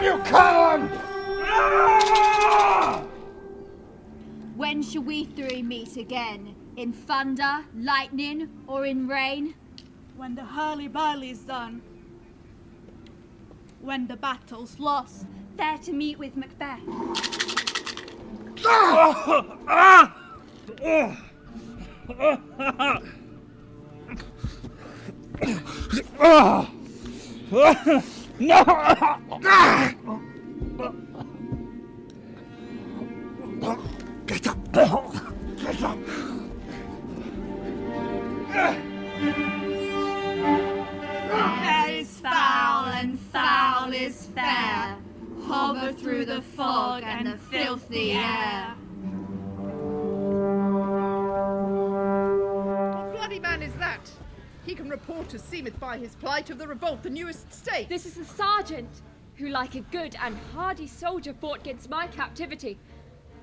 Can you come? When shall we three meet again? In thunder, lightning, or in rain? When the hurly-burly's done. When the battle's lost. There to meet with Macbeth. No! Get up! Get up! Fair is foul and foul is fair. Hover through the fog and the filthy air. What bloody man is that? He can report as seemeth by his plight of the revolt, the newest state. This is the sergeant, who like a good and hardy soldier fought against my captivity.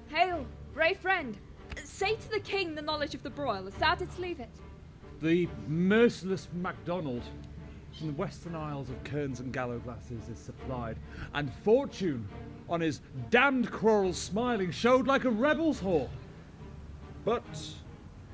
Hail, brave friend. Say to the king the knowledge of the broil, as thou didst leave it. The merciless MacDonald from the western isles of Cairns and Gallowglasses is supplied, and fortune, on his damned quarrel smiling, showed like a rebel's whore. But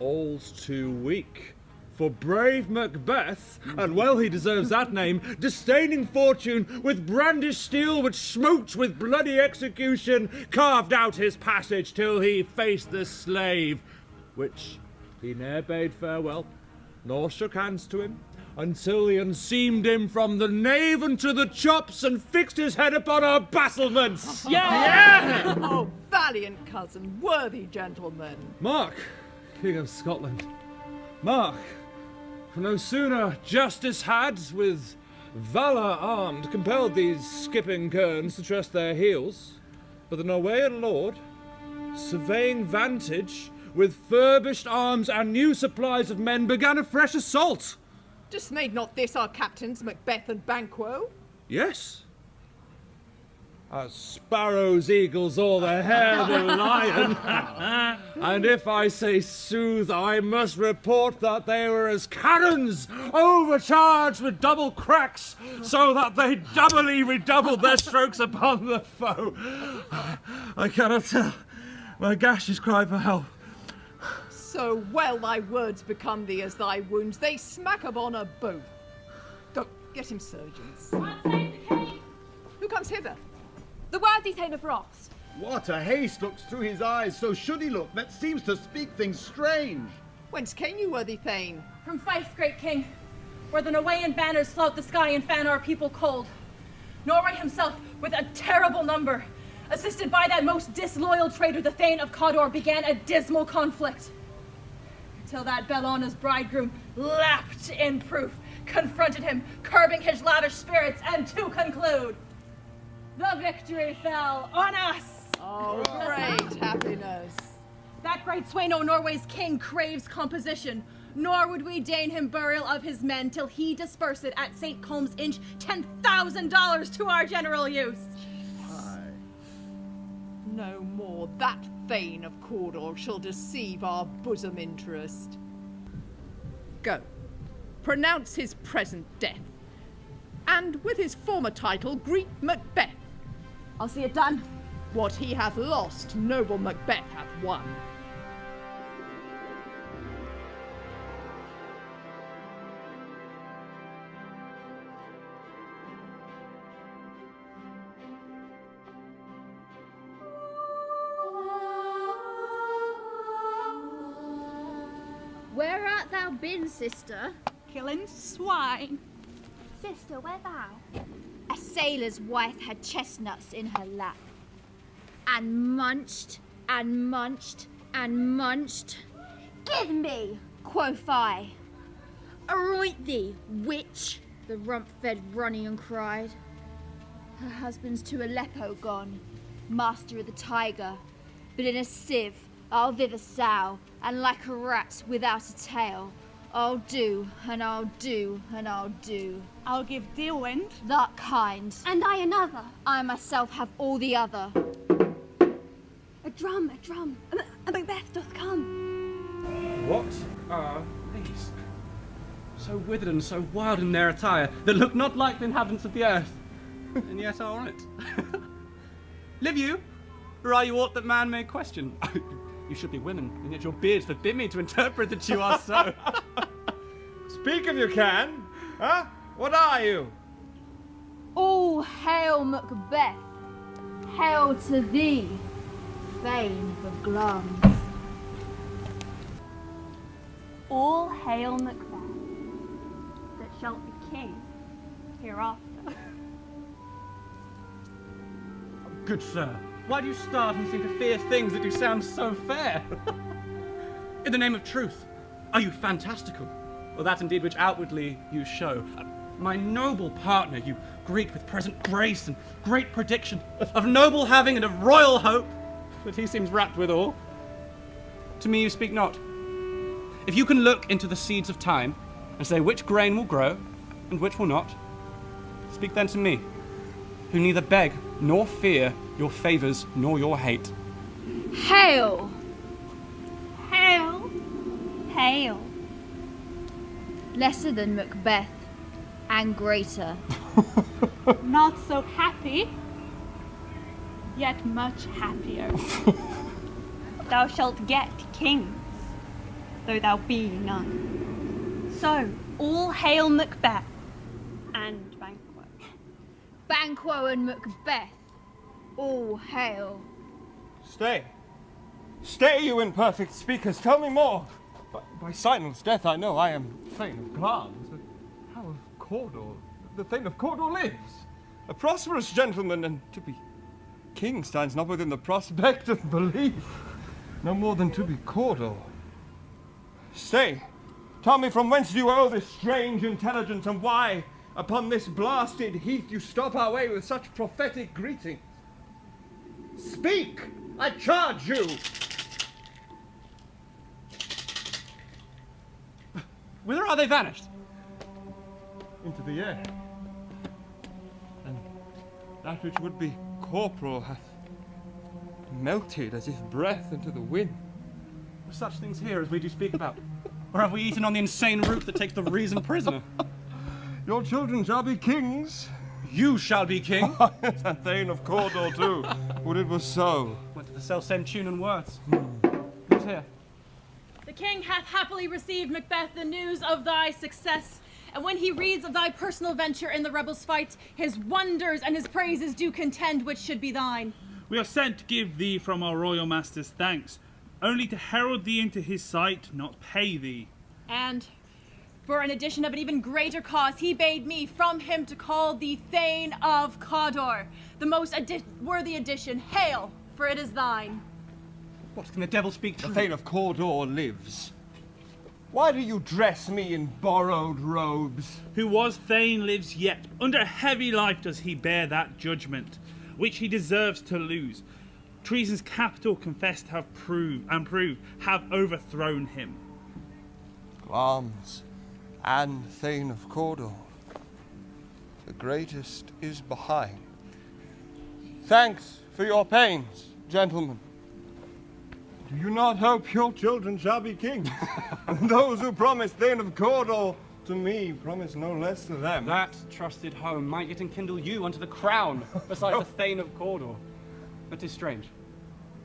all's too weak for brave Macbeth, and well he deserves that name, disdaining fortune, with brandished steel which smote with bloody execution, carved out his passage till he faced the slave, which he ne'er bade farewell, nor shook hands to him, until he unseamed him from the nave unto the chops and fixed his head upon our battlements. Yeah! Oh, valiant cousin, worthy gentleman. Mark, King of Scotland, Mark, for no sooner justice had, with valour armed, compelled these skipping kerns to trust their heels, but the Norwegian lord, surveying vantage, with furbished arms and new supplies of men, began a fresh assault. Dismayed not this our captains, Macbeth and Banquo? Yes. As sparrows, eagles, or the hare, the lion. And if I say sooth, I must report that they were as cannons, overcharged with double cracks, so that they doubly redoubled their strokes upon the foe. I cannot tell. My gashes cry for help. So well thy words become thee as thy wounds, they smack upon a both. Go, get him surgeons. What save the king? Who comes hither? The worthy Thane of Ross. What a haste looks through his eyes, so should he look, that seems to speak things strange. Whence came you, worthy Thane? From Fife, great king, where the Norwegian banners flout the sky and fan our people cold. Norway himself, with a terrible number, assisted by that most disloyal traitor, the Thane of Cawdor, began a dismal conflict. Till that Bellona's bridegroom lapped in proof, confronted him, curbing his lavish spirits, and to conclude, the victory fell on us! Oh, great happiness. That great swain o' Norway's king craves composition, nor would we deign him burial of his men till he disperse it at St. Colm's Inch $10,000 to our general use. Aye. No more that Thane of Cawdor shall deceive our bosom interest. Go, pronounce his present death, and with his former title greet Macbeth. I'll see it done. What he hath lost, noble Macbeth hath won. Where art thou been, sister? Killing swine. Sister, where thou? A sailor's wife had chestnuts in her lap, and munched, and munched, and munched. Give me, quoth I. Aroint thee, witch, the rump-fed Runnion cried. Her husband's to Aleppo gone, master of the tiger, but in a sieve I'll thither sow, and like a rat without a tail, I'll do, and I'll do, and I'll do. I'll give thee a wind. That kind. And I another. I myself have all the other. A drum, a drum. A Macbeth doth come. What are these? So withered and so wild in their attire, that look not like the inhabitants of the earth. and yet are on it. Live you, or are you aught that man may question? You should be women, and yet your beards forbid me to interpret that you are so. Speak if you can. Huh? What are you? All hail Macbeth. Hail to thee, Thane of Glums. All hail Macbeth, that shalt be king hereafter. Good sir, why do you start and seem to fear things that do sound so fair? In the name of truth, are you fantastical? Or that indeed which outwardly you show? My noble partner, you greet with present grace and great prediction, of noble having and of royal hope, but he seems rapt withal. To me you speak not. If you can look into the seeds of time and say which grain will grow and which will not, speak then to me, who neither beg nor fear your favours nor your hate. Hail! Hail! Hail! Lesser than Macbeth, and greater. Not so happy, yet much happier. Thou shalt get kings, though thou be none. So, all hail Macbeth and Banquo. Banquo and Macbeth, all hail. Stay. Stay, you imperfect speakers. Tell me more. By Simon's death, I know I am Thane of Glums, but how of Cawdor? The Thane of Cawdor lives. A prosperous gentleman, and to be king stands not within the prospect of belief. No more than to be Cawdor. Stay. Tell me from whence you owe this strange intelligence, and why, upon this blasted heath, you stop our way with such prophetic greeting. Speak! I charge you! Whither are they vanished? Into the air. And that which would be corporal hath melted as if breath into the wind. Are such things here as we do speak about? Or have we eaten on the insane root that takes the reason prisoner? Your children shall be kings. You shall be king. And Thane of Cawdor too. Would it was so. Went to the self-same tune and words. Who's here? The king hath happily received, Macbeth, the news of thy success. And when he reads of thy personal venture in the rebels' fight, his wonders and his praises do contend which should be thine. We are sent to give thee from our royal master's thanks, only to herald thee into his sight, not pay thee. And for an addition of an even greater cause, he bade me from him to call thee Thane of Cawdor, the most worthy addition. Hail, for it is thine. What, can the devil speak true? The Thane of Cawdor lives. Why do you dress me in borrowed robes? Who was Thane lives yet. Under a heavy life does he bear that judgment, which he deserves to lose. Treason's capital confessed have proved have overthrown him. Glums and Thane of Cawdor. The greatest is behind. Thanks for your pains, gentlemen. Do you not hope your children shall be kings? And those who promised Thane of Cawdor to me promise no less to them. That trusted home might yet enkindle you unto the crown, besides the Thane of Cawdor. But 'tis strange.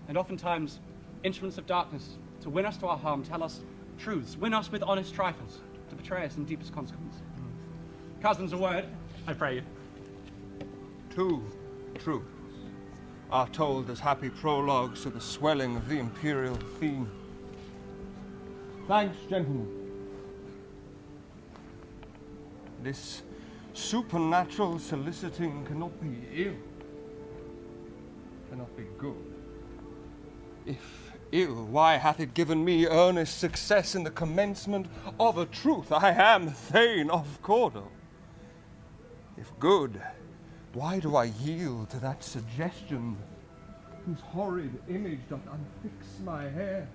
And oftentimes, instruments of darkness, to win us to our harm, tell us truths, win us with honest trifles, to betray us in deepest consequence. Cousins, a word, I pray you. Two truths are told as happy prologues to the swelling of the imperial theme. Thanks, gentlemen. This supernatural soliciting cannot be ill, cannot be good. If ill, why hath it given me earnest success in the commencement of a truth? I am Thane of Cawdor. If good, why do I yield to that suggestion whose horrid image doth unfix my hair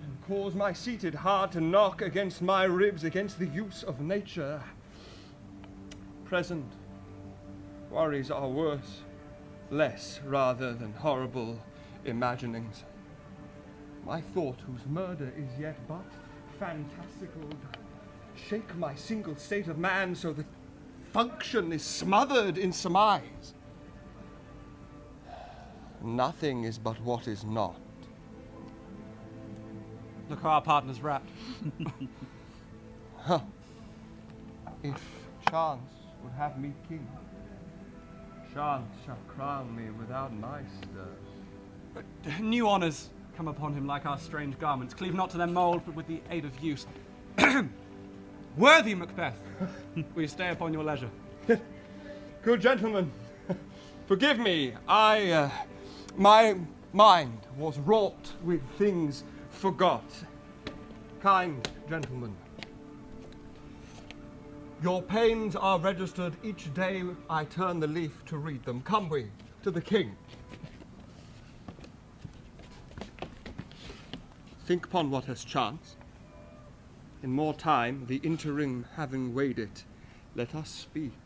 and cause my seated heart to knock against my ribs against the use of nature? Present worries are worse, less rather than horrible imaginings. My thought, whose murder is yet but fantastical, shake my single state of man so that function is smothered in surmise. Nothing is but what is not. Look how our partner's wrapped. Huh. If chance would have me king, chance shall crown me without my stirs. New honours come upon him like our strange garments, cleave not to their mould, but with the aid of use. Worthy Macbeth, we stay upon your leisure. Good gentlemen, forgive me. My mind was wrought with things forgot. Kind gentlemen, your pains are registered each day I turn the leaf to read them. Come we to the king. Think upon what has chanced. In more time, the interim having weighed it, let us speak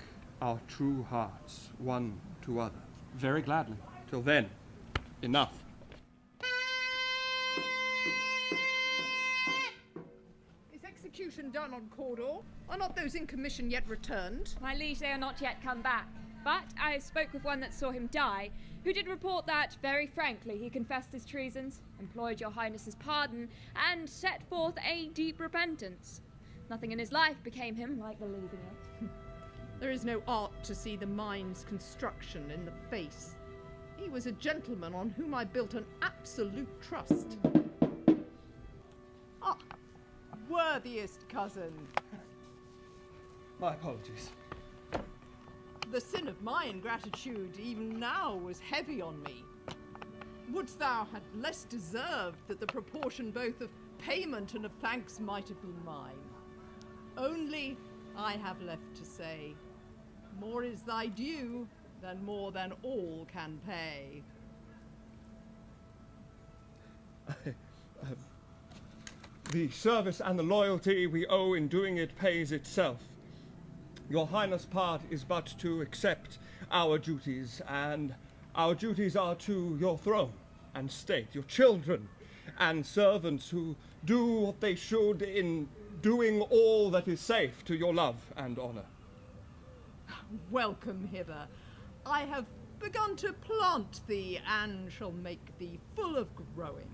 our true hearts one to other. Very gladly. Till then, enough. Is execution done on Cawdor? Are not those in commission yet returned? My liege, they are not yet come back. But I spoke with one that saw him die, who did report that, very frankly, he confessed his treasons, employed your highness's pardon, and set forth a deep repentance. Nothing in his life became him like believing it. There is no art to see the mind's construction in the face. He was a gentleman on whom I built an absolute trust. Ah, worthiest cousin. My apologies. The sin of my ingratitude even now was heavy on me. Wouldst thou had less deserved that the proportion both of payment and of thanks might have been mine. Only I have left to say, more is thy due than more than all can pay. The service and the loyalty we owe in doing it pays itself. Your Highness' part is but to accept our duties, and our duties are to your throne and state, your children and servants who do what they should in doing all that is safe to your love and honour. Welcome hither. I have begun to plant thee and shall make thee full of growing.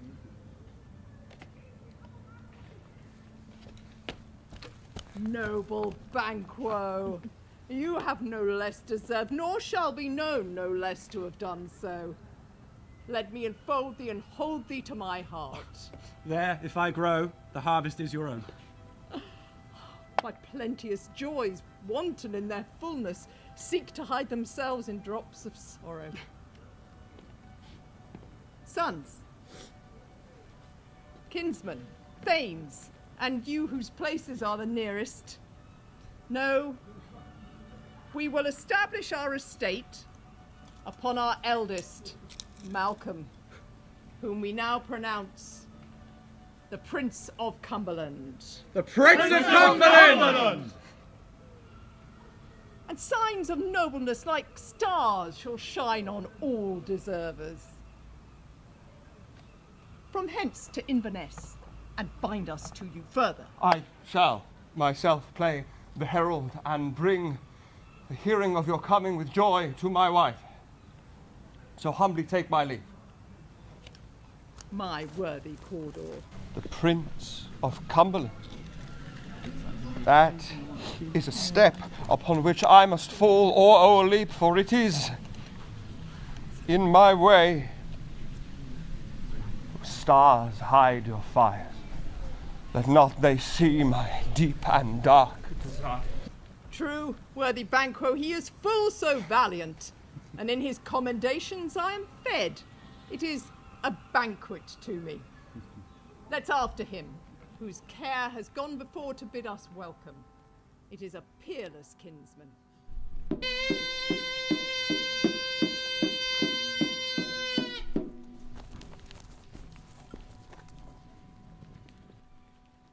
Noble Banquo, you have no less deserved, nor shall be known no less to have done so. Let me enfold thee and hold thee to my heart. There, if I grow, the harvest is your own. My plenteous joys, wanton in their fullness, seek to hide themselves in drops of sorrow. Sons, kinsmen, thanes, and you whose places are the nearest, know we will establish our estate upon our eldest, Malcolm, whom we now pronounce the Prince of Cumberland. The Prince of Cumberland! And signs of nobleness like stars shall shine on all deservers. From hence to Inverness, and bind us to you further. I shall myself play the herald and bring the hearing of your coming with joy to my wife. So humbly take my leave. My worthy Cawdor. The Prince of Cumberland. That is a step upon which I must fall or o'erleap, for it is in my way. Stars, hide your fires, that not they see my deep and dark desire. True, worthy Banquo, he is full so valiant, and in his commendations I am fed. It is a banquet to me. Let's after him, whose care has gone before to bid us welcome. It is a peerless kinsman.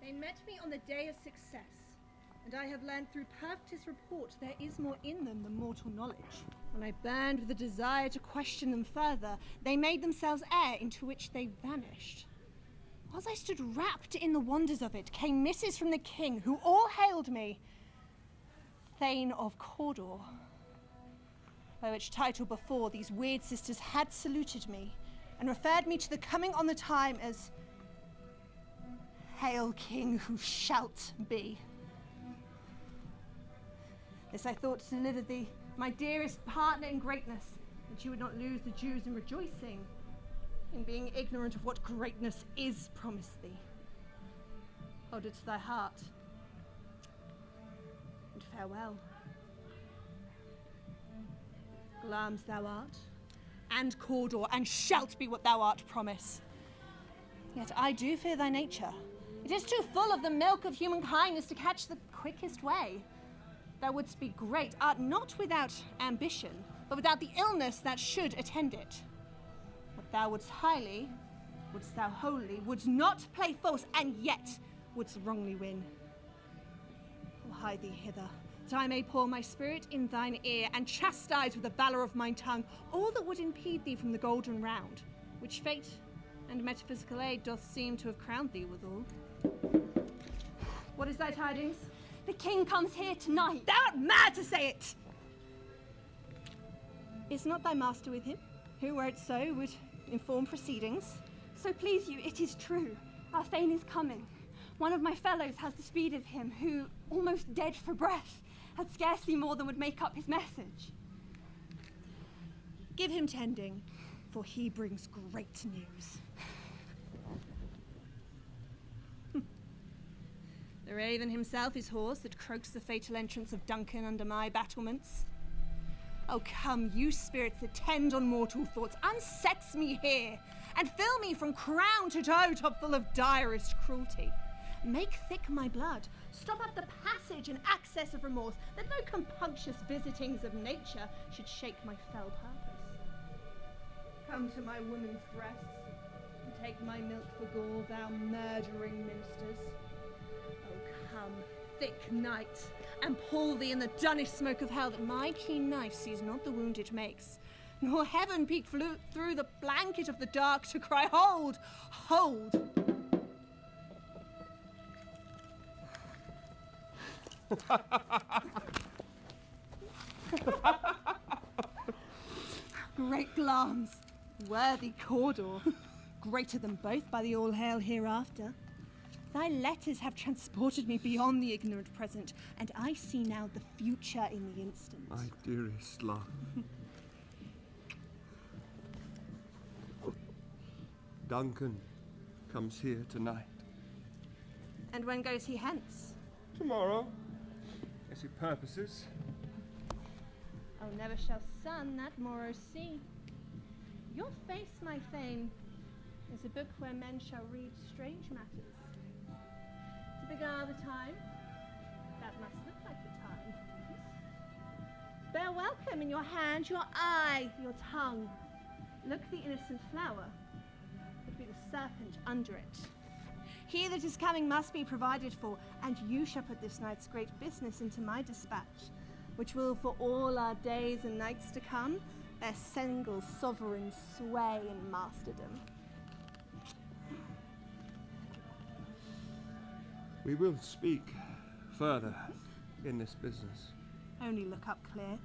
They met me on the day of success, and I have learned through Perptis' report there is more in them than mortal knowledge. When I burned with a desire to question them further, they made themselves air into which they vanished. Whilst I stood wrapped in the wonders of it, came misses from the king, who all hailed me. Thane of Cawdor, by which title before these weird sisters had saluted me and referred me to the coming on the time as Hail King who shalt be. This I thought to deliver thee, my dearest partner in greatness, that you would not lose the Jews in rejoicing, in being ignorant of what greatness is promised thee. Hold it to thy heart, and farewell. Glamis thou art, and Cawdor, and shalt be what thou art promise. Yet I do fear thy nature. It is too full of the milk of human kindness to catch the quickest way. Thou wouldst be great, art not without ambition, but without the illness that should attend it. What thou wouldst highly, wouldst thou wholly, wouldst not play false, and yet wouldst wrongly win. O hie thee hither, that I may pour my spirit in thine ear, and chastise with the valour of mine tongue all that would impede thee from the golden round, which fate and metaphysical aid doth seem to have crowned thee withal. What is thy tidings? The king comes here tonight. Thou art mad to say it! Is not thy master with him, who, were it so, would inform proceedings? So please you, it is true. Our Thane is coming. One of my fellows has the speed of him, who, almost dead for breath, had scarcely more than would make up his message. Give him tending, for he brings great news. The raven himself is hoarse that croaks the fatal entrance of Duncan under my battlements. Oh, come, you spirits that tend on mortal thoughts, unsex me here, and fill me from crown to toe top full of direst cruelty. Make thick my blood, stop up the passage and access of remorse, that no compunctious visitings of nature should shake my fell purpose. Come to my woman's breasts, and take my milk for gall, thou murdering ministers. Oh, come, thick night, and pull thee in the dunnish smoke of hell, that my keen knife sees not the wound it makes, nor heaven peek through the blanket of the dark to cry, hold, hold! Great Glamis, worthy Cawdor, greater than both by the all-hail hereafter. Thy letters have transported me beyond the ignorant present, and I see now the future in the instant. My dearest love. Duncan comes here tonight. And when goes he hence? Tomorrow, as he purposes. Oh, never shall sun that morrow see. Your face, my Thane, is a book where men shall read strange matters. To beguile the time, that must look like the time. Bear welcome in your hand, your eye, your tongue. Look the innocent flower, but be the serpent under it. He that is coming must be provided for, and you shall put this night's great business into my dispatch, which will for all our days and nights to come bear single sovereign sway and masterdom. We will speak further in this business. Only look up clear.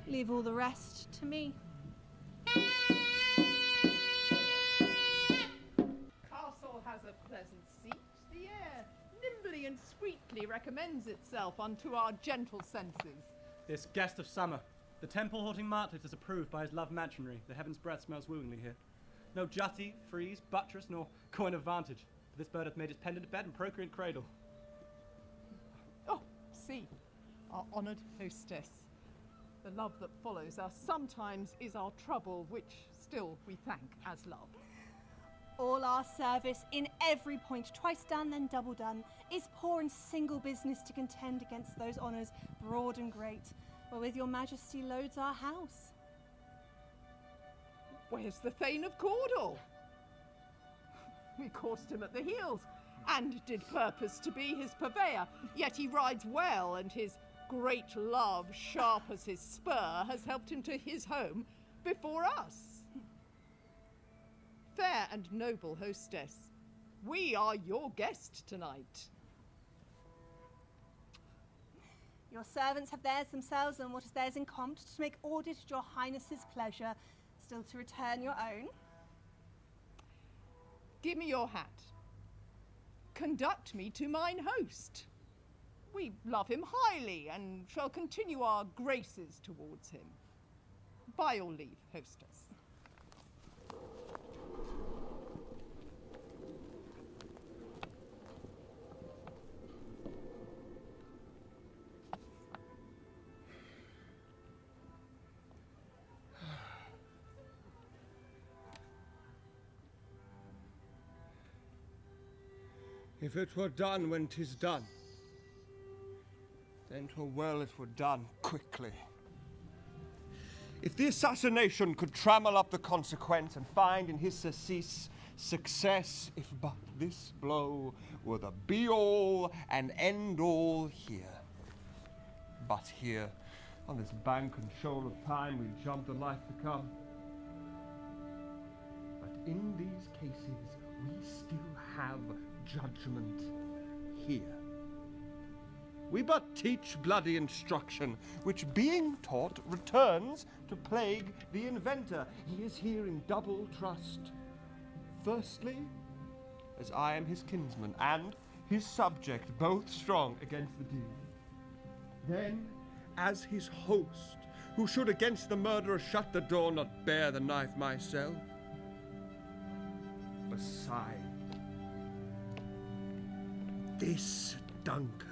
Leave all the rest to me. Castle has a pleasant seat. The air nimbly and sweetly recommends itself unto our gentle senses. This guest of summer, the temple-haunting martlet is approved by his love matronry. The heaven's breath smells wooingly here. No jutty, frieze, buttress, nor coign of vantage. For this bird hath made his pendant bed and procreant cradle. Oh, see, our honoured hostess. The love that follows us sometimes is our trouble, which still we thank as love. All our service in every point, twice done then double done, is poor and single business to contend against those honours broad and great, wherewith your majesty loads our house. Where's the Thane of Cawdor? We coursed him at the heels, and did purpose to be his purveyor, yet he rides well, and his great love, sharp as his spur, has helped him to his home before us. Fair and noble hostess, we are your guest tonight. Your servants have theirs themselves and what is theirs in compt to make audit at your highness's pleasure, still to return your own. Give me your hat. Conduct me to mine host. We love him highly, and shall continue our graces towards him. By your leave, hostess. If it were done when 'tis done, then 'twere well it were done quickly. If the assassination could trammel up the consequence and find in his surcease success, if but this blow were the be-all and end-all here. But here, on this bank and shoal of time, we jump the life to come. But in these cases, we still have judgment here. We but teach bloody instruction, which being taught returns to plague the inventor. He is here in double trust. Firstly, as I am his kinsman and his subject, both strong against the deed. Then, as his host, who should against the murderer shut the door, not bear the knife myself. Beside, this Duncan,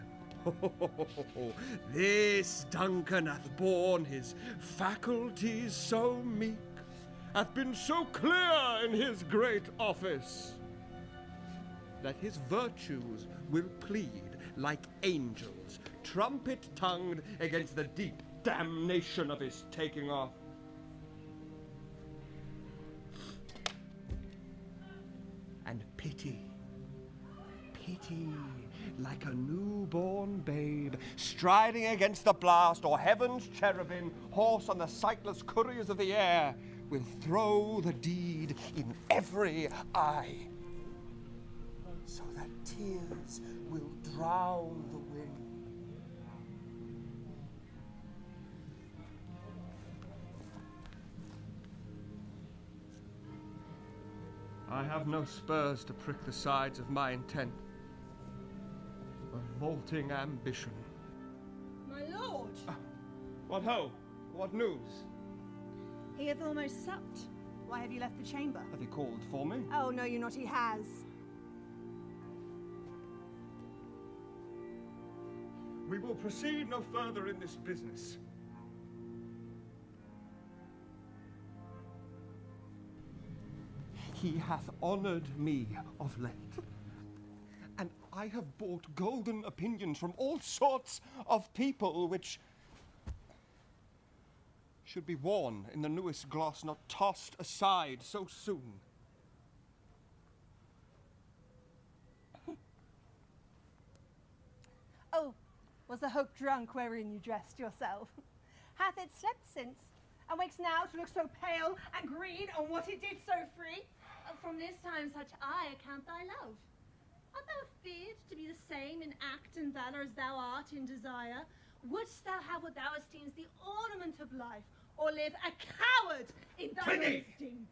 this Duncan hath borne his faculties so meek, hath been so clear in his great office, that his virtues will plead like angels, trumpet-tongued against the deep damnation of his taking off. And pity, like a newborn babe, striding against the blast, or heaven's cherubim, horse on the sightless couriers of the air, will throw the deed in every eye, so that tears will drown the wind. I have no spurs to prick the sides of my intent. A vaulting ambition. My lord! What ho? What news? He hath almost supped. Why have you left the chamber? Hath he called for me? Oh, no, you not, he has. We will proceed no further in this business. He hath honored me of late, and I have bought golden opinions from all sorts of people, which should be worn in the newest gloss, not tossed aside so soon. Oh, was the hope drunk wherein you dressed yourself? Hath it slept since, and wakes now to look so pale and green on what it did so free? From this time such I account thy love. Art thou feared to be the same in act and valour as thou art in desire? Wouldst thou have what thou esteemest the ornament of life, or live a coward in thy Pity! esteem?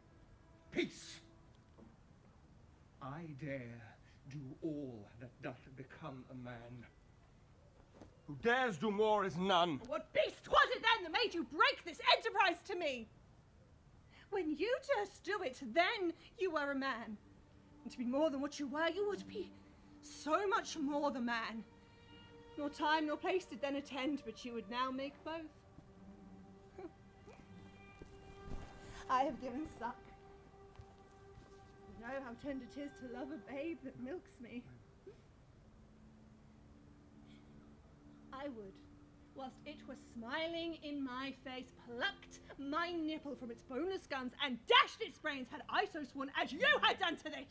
Peace! I dare do all that doth become a man. Who dares do more is none. What beast was it then that made you break this enterprise to me? When you durst do it, then you were a man. And to be more than what you were, you would be so much more the man. Nor time nor place did then attend, but you would now make both. I have given suck. You know how tender 'tis to love a babe that milks me. I would, whilst it was smiling in my face, plucked my nipple from its boneless gums and dashed its brains, had I so sworn as you had done to this.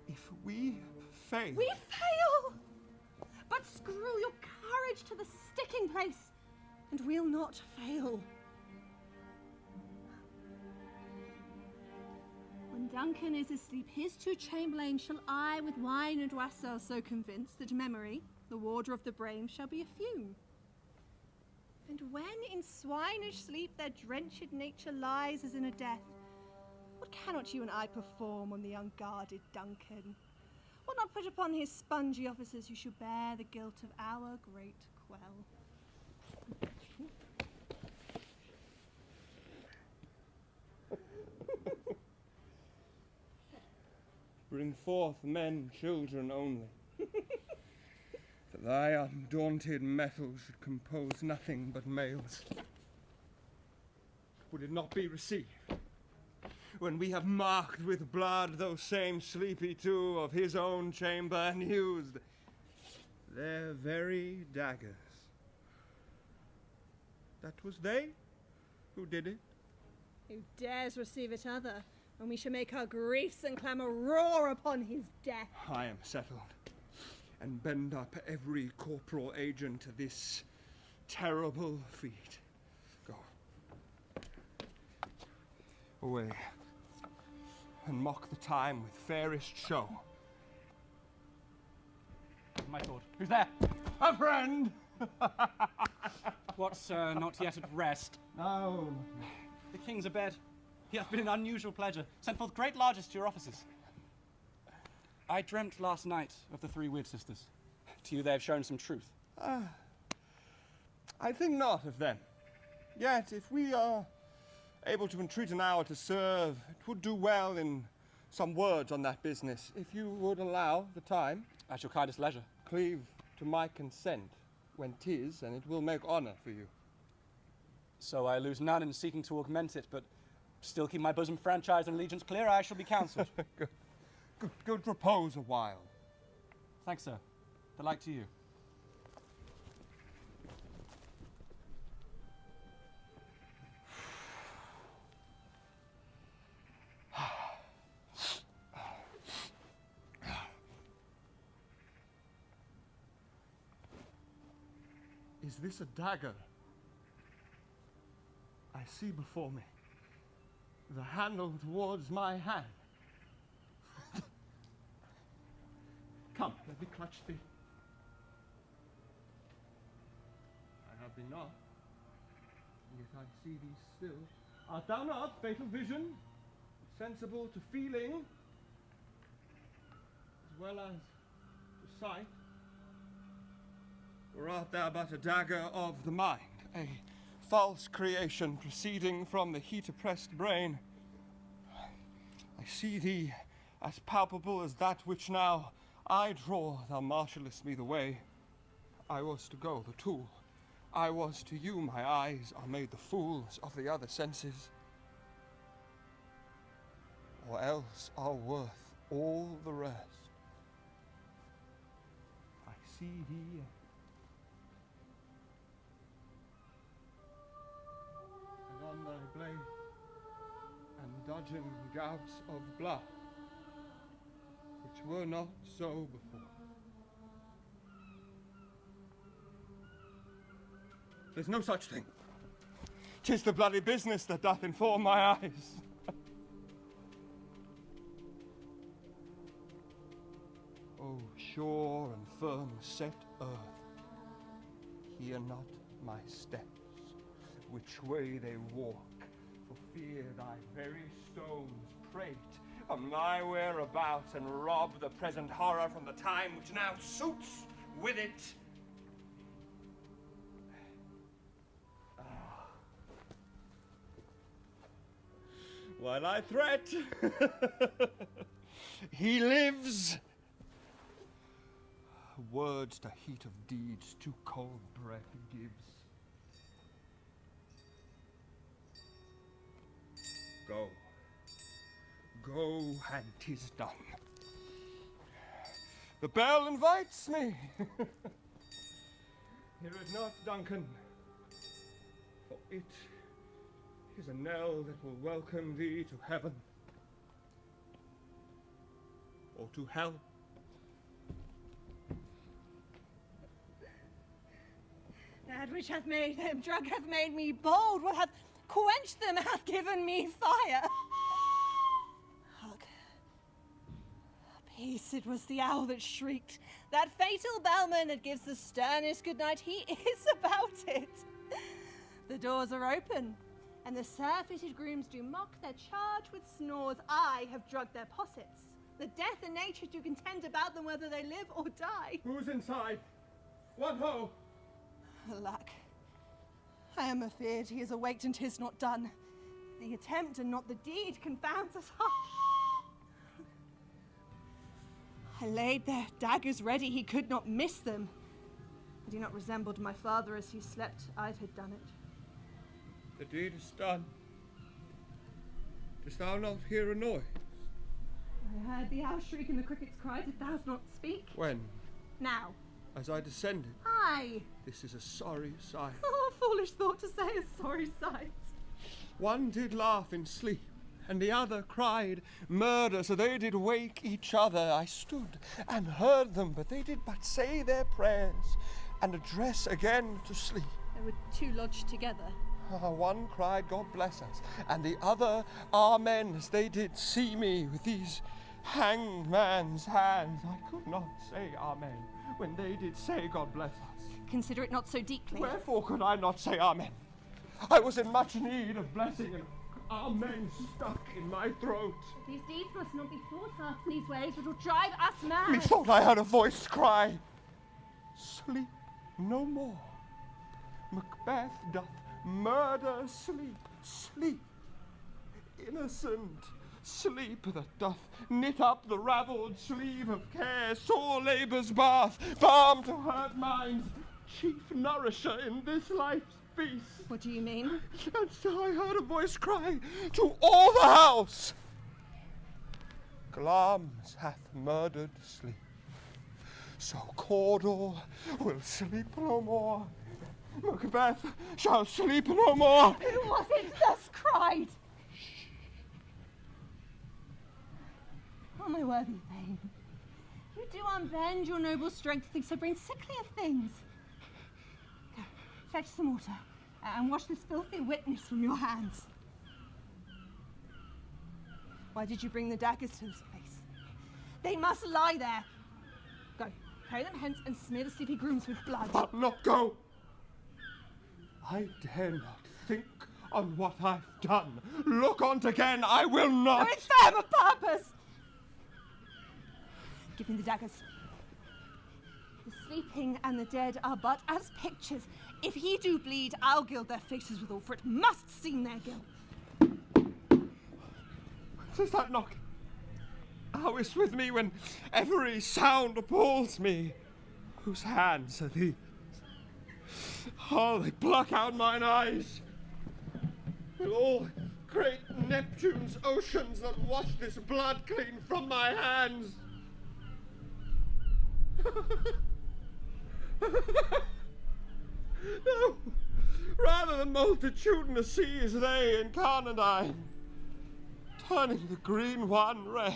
If we fail... We fail! But screw your courage to the sticking place, and we'll not fail. When Duncan is asleep, his two chamberlains shall I with wine and wassail so convince that memory, the warder of the brain, shall be a fume. And when in swinish sleep their drenched nature lies as in a death, what cannot you and I perform on the unguarded Duncan? What not put upon his spongy officers who shall bear the guilt of our great quell? Bring forth men, children only, that thy undaunted metal should compose nothing but males. Would it not be received, when we have marked with blood those same sleepy two of his own chamber, and used their very daggers? That was they who did it. Who dares receive it other, when we shall make our griefs and clamour roar upon his death? I am settled, and bend up every corporal agent to this terrible feat. Go away, and mock the time with fairest show. My lord, who's there? A friend! What, sir, not yet at rest? No. The king's abed. He hath been an unusual pleasure. Sent forth great largesse to your offices. I dreamt last night of the three weird sisters. To you they have shown some truth. I think not of them. Yet, if we are able to entreat an hour to serve, it would do well in some words on that business, if you would allow the time. At your kindest leisure. Cleave to my consent when 'tis, and it will make honour for you. So I lose none in seeking to augment it, but still keep my bosom franchise and allegiance clear, I shall be counselled. Good repose a while. Thanks, sir. The like to you. Is this a dagger? I see before me the handle towards my hand. Come, let me clutch thee. I have thee not, yet I see thee still. Art thou not, fatal vision, sensible to feeling, as well as to sight? Or art thou but a dagger of the mind, a false creation proceeding from the heat-oppressed brain? I see thee as palpable as that which now I draw. Thou marshallest me the way. I was to go the tool. I was to you, my eyes are made the fools of the other senses. Or else are worth all the rest. I see thee on thy blade, and dodging gouts of blood, which were not so before. There's no such thing. 'Tis the bloody business that doth inform my eyes. O sure and firm set earth, hear not my steps, which way they walk, for fear thy very stones prate on my whereabouts, and rob the present horror from the time which now suits with it. While I threat, he lives. Words to heat of deeds, too cold breath he gives. Go. Go, and 'tis done. The bell invites me. Hear it not, Duncan, for it is a knell that will welcome thee to heaven or to hell. That which hath made them drunk hath made me bold. What hath quenched them hath given me fire. Hark, it was the owl that shrieked. That fatal bellman that gives the sternest goodnight, he is about it. The doors are open, and the surfeited grooms do mock their charge with snores. I have drugged their possets. The death and nature do contend about them whether they live or die. Who's inside? What ho? Alack, I am afeard he is awaked and 'tis not done. The attempt and not the deed confounds us. I laid their daggers ready, he could not miss them. Had he not resembled my father as he slept, I'd have done it. The deed is done. Dost thou not hear a noise? I heard the owl shriek and the crickets cry. Did thou not speak? When? Now. As I descended. Aye. This is a sorry sight. Oh, a foolish thought to say, a sorry sight. One did laugh in sleep, and the other cried murder, so they did wake each other. I stood and heard them, but they did but say their prayers and address again to sleep. They were two lodged together. One cried, God bless us, and the other, Amen, as they did see me with these hanged man's hands. I could not say Amen when they did say, God bless us. Consider it not so deeply. Wherefore could I not say Amen? I was in much need of blessing, and Amen stuck in my throat. These deeds must not be thought after these ways, which will drive us mad. Methought I heard a voice cry, sleep no more. Macbeth doth murder sleep, sleep, innocent sleep that doth knit up the ravelled sleeve of care, sore labour's bath, balm to hurt minds, chief nourisher in this life's feast. What do you mean? And so I heard a voice cry to all the house, Glamis hath murdered sleep, so Cawdor will sleep no more. Macbeth shall sleep no more. Who was it thus cried? Oh, my worthy Thane, you do unbend your noble strength to think so brain sickly of things. Go, fetch some water, and wash this filthy witness from your hands. Why did you bring the daggers to this place? They must lie there. Go, carry them hence and smear the sleepy grooms with blood. I'll not go. I dare not think on what I've done. Look on't again, I will not. No, it's them of purpose. Give me the daggers. The sleeping and the dead are but as pictures. If he do bleed, I'll gild their faces withal, for it must seem their guilt. What is that knock? How is with me when every sound appalls me? Whose hands are these? Oh, they pluck out mine eyes. Will all great Neptune's oceans not wash this blood clean from my hands? No, rather the multitudinous seas they incarnadine, turning the green one red.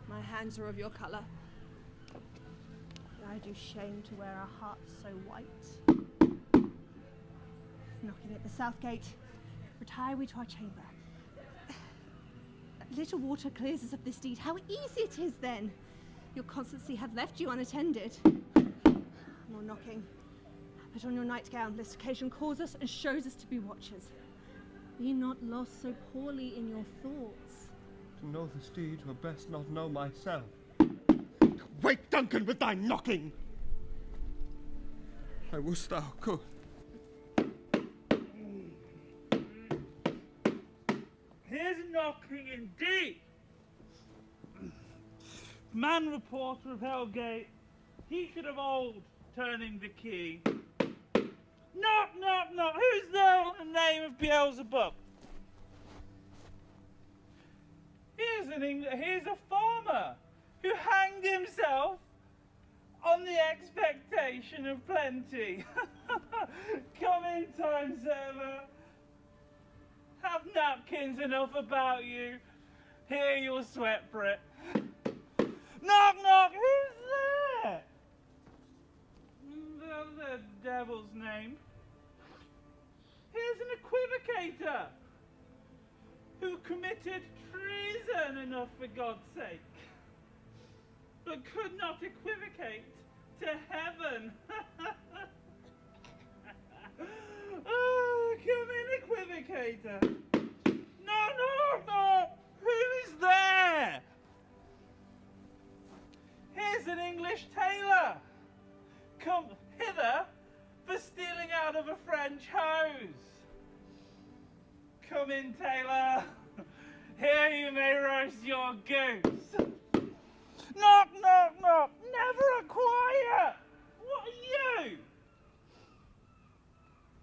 My hands are of your colour. I do shame to wear a heart so white. Knocking at the south gate, retire we to our chamber. Little water clears us of this deed. How easy it is then! Your constancy hath left you unattended. More knocking. Put on your nightgown, lest occasion calls us and shows us to be watchers. Be not lost so poorly in your thoughts. To know this deed were best not know myself. Wake, Duncan, with thy knocking! I wish thou could. Here's knocking indeed! Man reporter of Hellgate, he should of old turning the key. Knock, knock, knock! Who's there in the name of Beelzebub? Here's a farmer who hanged himself on the expectation of plenty. Come in, time server. Have napkins enough about you. Here you'll sweat for it. Knock, knock, who's there? The devil's name. Here's an equivocator. who committed treason enough for God's sake, but could not equivocate to heaven. Oh, come in, equivocator. No! Who is there? Here's an English tailor, come hither for stealing out of a French hose. Come in, tailor. Here you may roast your goose. Knock! Never a quiet. What are you?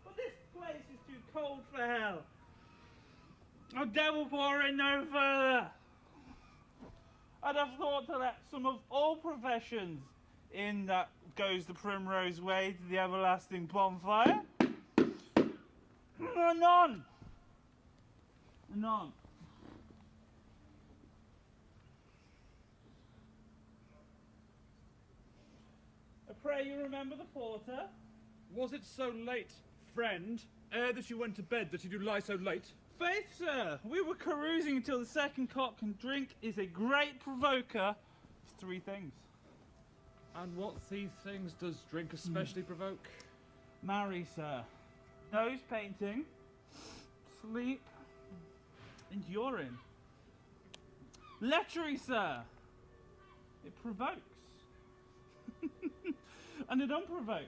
But this place is too cold for hell. A devil pour in no further. I'd have thought to let some of all professions in that goes the primrose way to the everlasting bonfire. None. I pray you remember the porter. Was it so late, friend, ere that you went to bed, that you do lie so late? Faith, sir, we were carousing until the second cock, and drink is a great provoker of three things. And what these things does drink especially provoke? Marry, sir, nose painting, sleep, and urine. Lechery, sir, it provokes. And it unprovokes.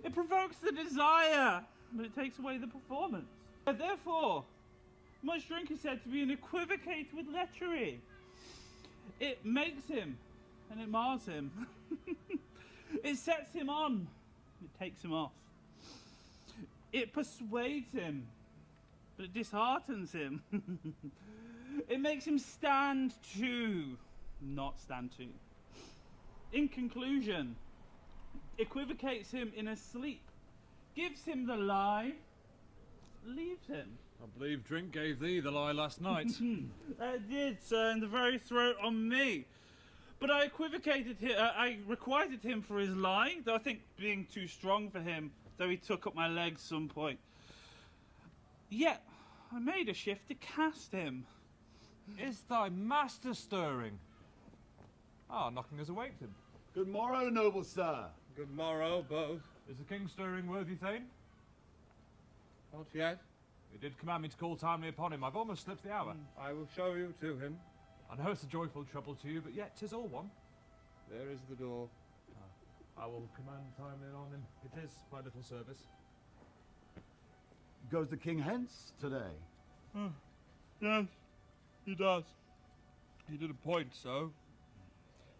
It provokes the desire, but it takes away the performance. Therefore, much drink is said to be an equivocator with lechery. It makes him, and it mars him. It sets him on, it takes him off. It persuades him, but it disheartens him. It makes him stand to, not stand to. In conclusion, equivocates him in a sleep, gives him the lie, leaves him. I believe drink gave thee the lie last night. It did, sir, in the very throat on me. But I equivocated him, I requited him for his lie, though I think being too strong for him, though he took up my legs some point. Yet, I made a shift to cast him. Is thy master stirring? Knocking has awaked him. Good morrow, noble sir. Good morrow, both. Is the king stirring, worthy Thane? Not yet. He did command me to call timely upon him. I've almost slipped the hour. I will show you to him. I know it's a joyful trouble to you, but yet 'tis all one. There is the door. I will command timely on him. It is my little service. Goes the king hence today? Yes, he does. He did appoint so.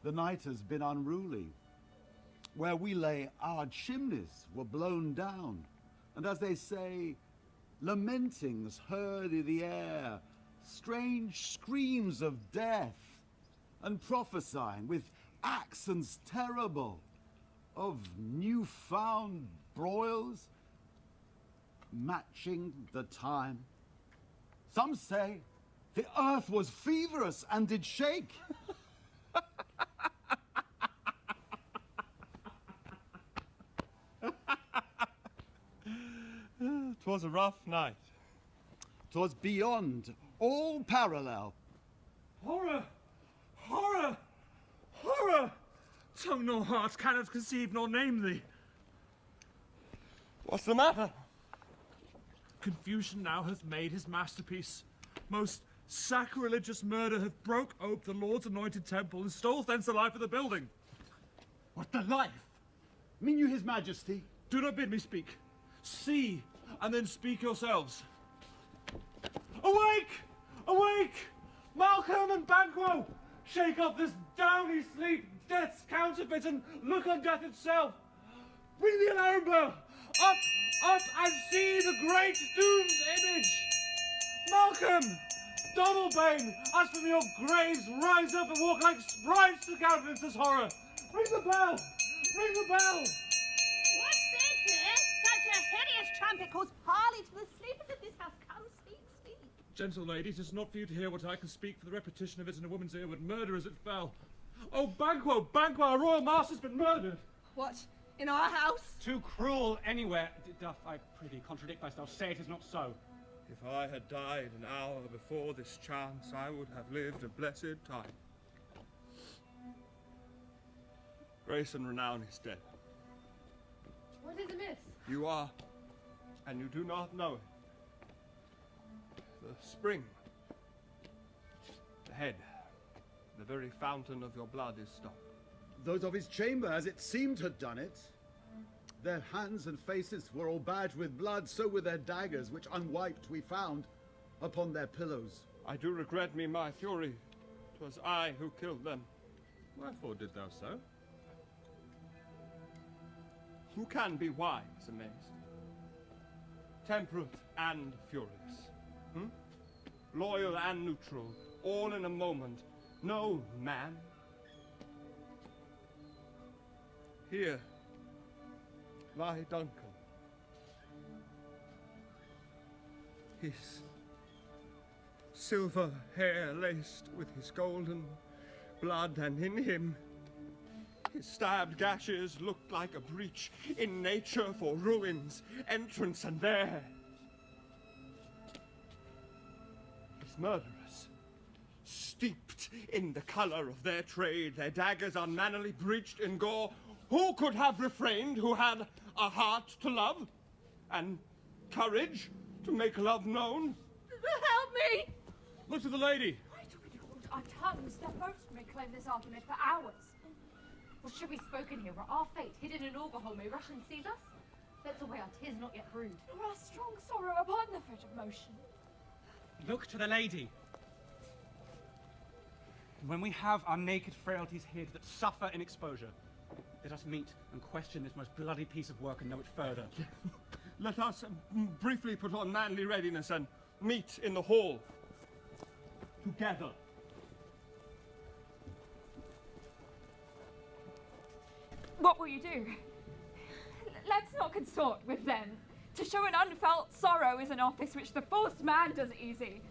The night has been unruly. Where we lay, our chimneys were blown down, and as they say, lamentings heard i' the air, strange screams of death, and prophesying with accents terrible of new-found broils, matching the time. Some say the earth was feverous and did shake. 'Twas a rough night. 'Twas beyond all parallel. Horror! Horror! Horror! Tongue nor heart cannot conceive nor name thee. What's the matter? Confusion now hath made his masterpiece. Most sacrilegious murder hath broke ope the Lord's anointed temple and stole thence the life of the building. What the life? Mean you his majesty? Do not bid me speak. See, and then speak yourselves. Awake! Awake! Malcolm and Banquo! Shake off this downy sleep, death's counterfeit, and look on death itself. Ring the alarm bell! Up, up, and see the great doom's image! Malcolm! Donaldbain! As from your graves, rise up and walk like sprites to countenance this horror! Ring the bell! Ring the bell! What's this? Such a hideous trumpet calls parley to the sleepers of this house. Come, speak, speak. Gentle lady, 'tis not for you to hear what I can speak, for the repetition of it in a woman's ear would murder as it fell. Oh, Banquo, Banquo, our royal master's been murdered! What? In our house? Too cruel anywhere. Duff, I prithee, contradict thyself. Say it is not so. If I had died an hour before this chance, I would have lived a blessed time. Grace and renown is dead. What is amiss? You are, and you do not know it. The spring, the head, the very fountain of your blood is stopped. Those of his chamber, as it seemed, had done it. Their hands and faces were all badged with blood, so were their daggers, which unwiped we found upon their pillows. I do regret me my fury. 'Twas I who killed them. Wherefore did thou so? Who can be wise amazed? Temperate and furious. Loyal and neutral, all in a moment. No man. Here lie Duncan. His silver hair laced with his golden blood, and in him his stabbed gashes looked like a breach in nature for ruin's entrance, and there his murderers, steeped in the colour of their trade, their daggers unmannily breached in gore. Who could have refrained who had a heart to love and courage to make love known? Help me! Look to the lady! Why do we hold our tongues? The boast may claim this argument for hours. Or should we spoken here, where our fate, hidden in auger hole, may rush and seize us? Let's away our tears not yet brewed. Nor our strong sorrow upon the foot of motion. Look to the lady. When we have our naked frailties hid that suffer in exposure, let us meet and question this most bloody piece of work and know it further. Let us briefly put on manly readiness and meet in the hall. Together. What will you do? Let's not consort with them. To show an unfelt sorrow is an office which the forced man does easy.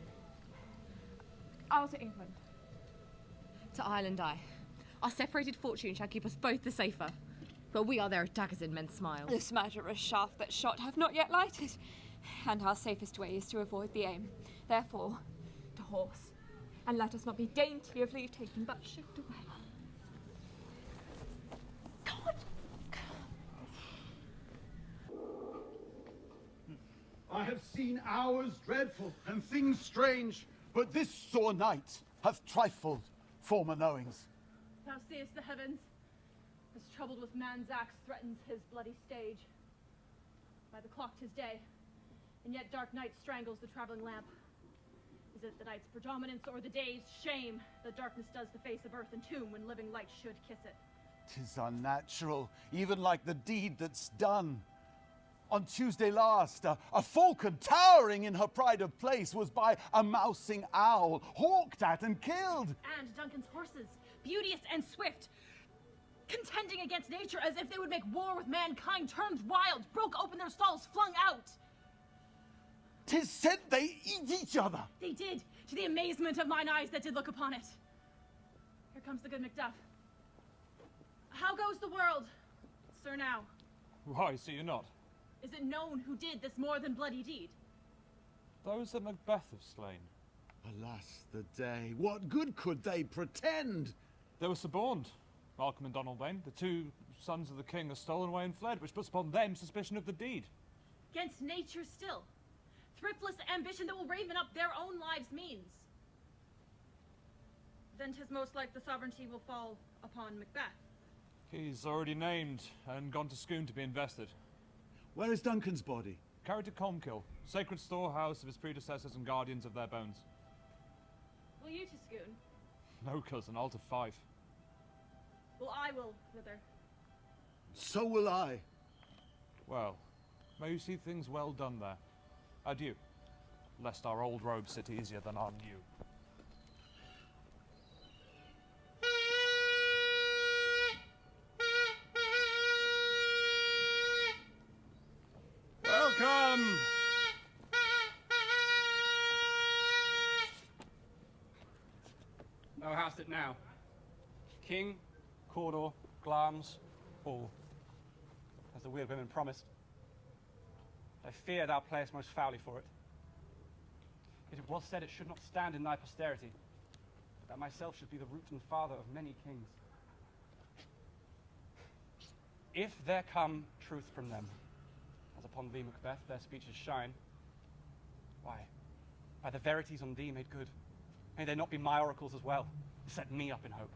I'll to England. To Ireland I. Our separated fortune shall keep us both the safer. But we are there at daggers in men's smiles. This murderous shaft that shot have not yet lighted, and our safest way is to avoid the aim. Therefore, to horse, and let us not be dainty of leave taking, but shift away. God! I have seen hours dreadful and things strange, but this sore night hath trifled former knowings. Thou seest the heavens, as troubled with man's axe threatens his bloody stage. By the clock 'tis day, and yet dark night strangles the traveling lamp. Is it the night's predominance or the day's shame that darkness does the face of earth and tomb when living light should kiss it? 'Tis unnatural, even like the deed that's done. On Tuesday last, a falcon towering in her pride of place was by a mousing owl hawked at and killed. And Duncan's horses, beauteous and swift, contending against nature as if they would make war with mankind, turned wild, broke open their stalls, flung out. 'Tis said they eat each other. They did, to the amazement of mine eyes that did look upon it. Here comes the good Macduff. How goes the world, sir, now? Why, see you not? Is it known who did this more than bloody deed? Those that Macbeth have slain. Alas, the day. What good could they pretend? They were suborned. Malcolm and Donaldbain, the two sons of the king, are stolen away and fled, which puts upon them suspicion of the deed. Against nature still. Thriftless ambition that will raven up their own lives' means. Then 'tis most like the sovereignty will fall upon Macbeth. He's already named and gone to Scone to be invested. Where is Duncan's body? Carried to Comkill, sacred storehouse of his predecessors and guardians of their bones. Will you to Scone? No, cousin, I'll to Fife. Well, I will thither. So will I. Well, may you see things well done there. Adieu, lest our old robes sit easier than our new. Welcome! Thou hast it now. King, Cawdor, Glamis, all, as the weird women promised. I fear thou playest most foully for it. It was said it should not stand in thy posterity, but that myself should be the root and father of many kings. If there come truth from them, as upon thee, Macbeth, their speeches shine, why, by the verities on thee made good, may they not be my oracles as well, to set me up in hope.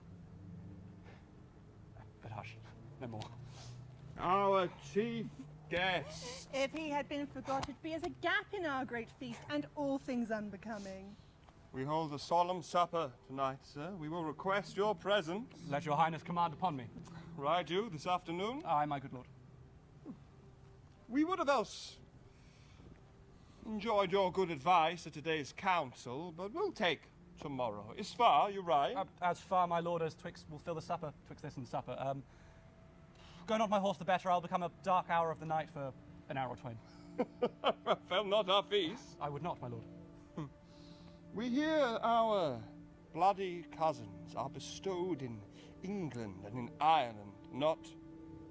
But hush, no more. Our chief guest. If he had been forgot, it'd be as a gap in our great feast, and all things unbecoming. We hold a solemn supper tonight, sir. We will request your presence. Let your highness command upon me. Ride you this afternoon? Aye, my good lord. We would have else enjoyed your good advice at today's council, but we'll take tomorrow. Is far, you ride? As far, my lord, as twixt will fill the supper, twixt this and supper. Go not my horse the better, I'll become a dark hour of the night for an hour or twain. Fell not our feast? I would not, my lord. We hear our bloody cousins are bestowed in England and in Ireland, not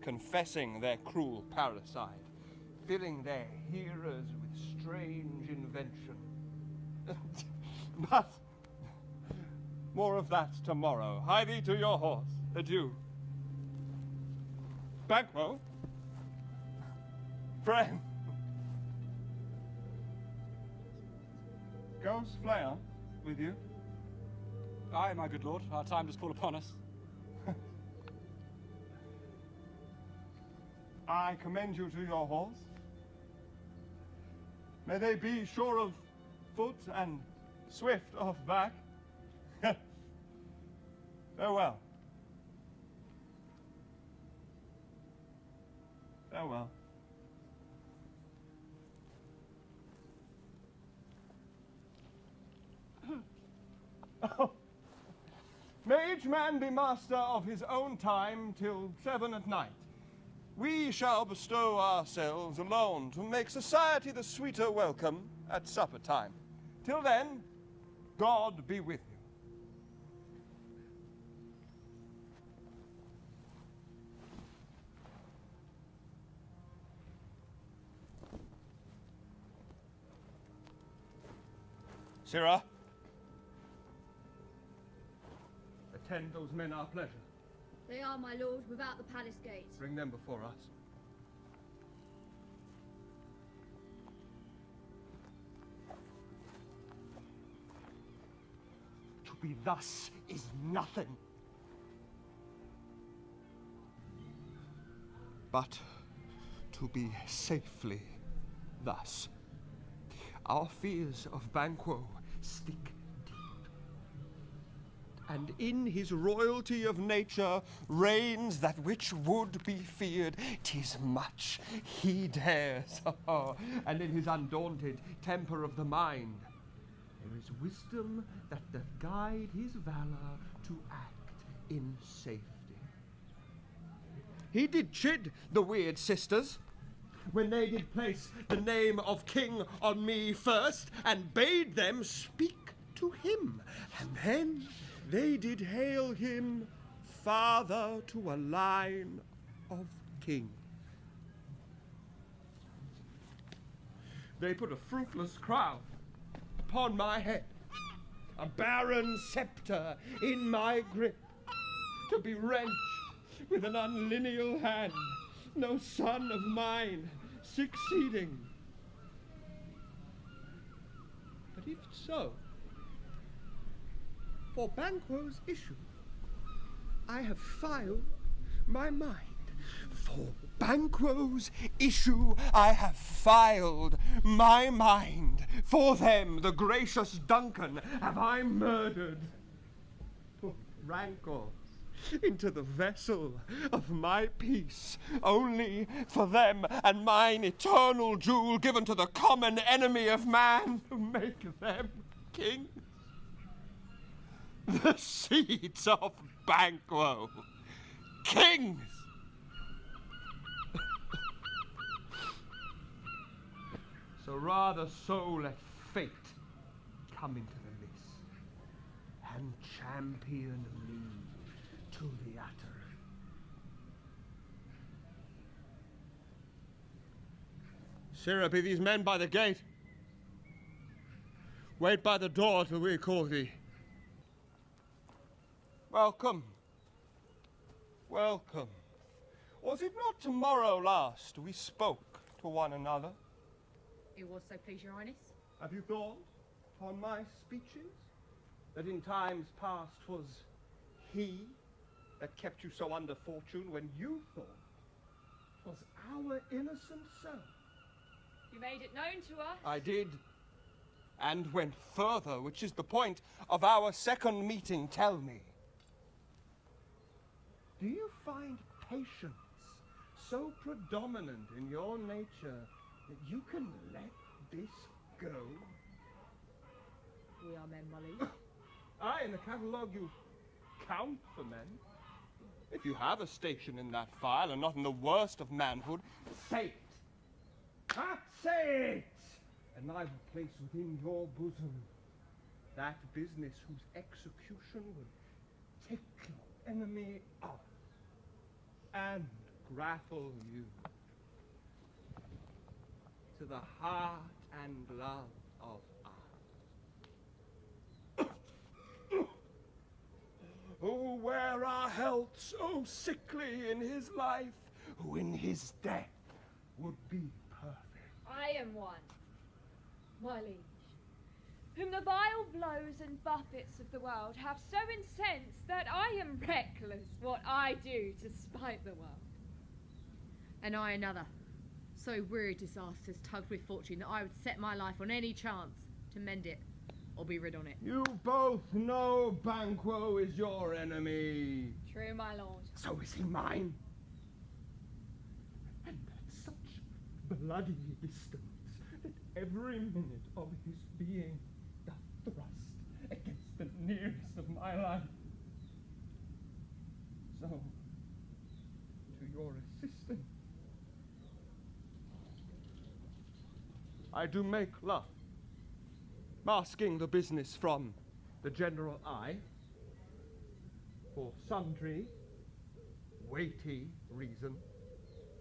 confessing their cruel parricide, filling their hearers with strange invention. But more of that tomorrow. Hie thee to your horse. Adieu. Banquo. Friend. Goes Freya with you? Aye, my good lord. Our time does call upon us. I commend you to your horse. May they be sure of foot and swift of back. Farewell. Farewell. Oh. May each man be master of his own time till 7 at night. We shall bestow ourselves alone to make society the sweeter welcome at supper time. Till then, God be with you. Sirrah, attend those men our pleasure. They are, my lord, without the palace gate. Bring them before us. To be thus is nothing. But to be safely thus. Our fears of Banquo stick deep. And in his royalty of nature reigns that which would be feared. 'Tis much he dares. And in his undaunted temper of the mind, there is wisdom that doth guide his valor to act in safety. He did chid the weird sisters when they did place the name of king on me first, and bade them speak to him, and then they did hail him father to a line of kings. They put a fruitless crown upon my head, a barren scepter in my grip, to be wrenched with an unlineal hand, no son of mine succeeding. But if so, for Banquo's issue, I have filed my mind. For Banquo's issue, I have filed my mind. For them, the gracious Duncan, have I murdered. Put rancor into the vessel of my peace, only for them and mine eternal jewel given to the common enemy of man, to make them kings. The seeds of Banquo, kings! So rather so let fate come into the lists and champion me to the utter. Sirrah, be these men by the gate? Wait by the door till we call thee. Welcome. Welcome. Was it not tomorrow last we spoke to one another? It was, so please your highness. Have you thought on my speeches? That in times past 'twas he that kept you so under fortune when you thought 'twas our innocent self. You made it known to us. I did, and went further, which is the point of our second meeting. Tell me, do you find patience so predominant in your nature that you can let this go? We are men, my liege. Aye, in the catalogue you count for men. If you have a station in that file, and not in the worst of manhood, say it. Ah, say it! And I will place within your bosom that business whose execution would take your enemy off and grapple you to the heart and love of us. Oh, where are health so sickly in his life, who in his death would be perfect? I am one, my liege, whom the vile blows and buffets of the world have so incensed that I am reckless what I do to spite the world. And I another, so weary disasters tugged with fortune that I would set my life on any chance to mend it or be rid on it. You both know Banquo is your enemy. True, my lord. So is he mine. And at such bloody distance that every minute of his being doth thrust against the nearest of my life. So, to your assistance, I do make love, masking the business from the general eye, for sundry weighty reason.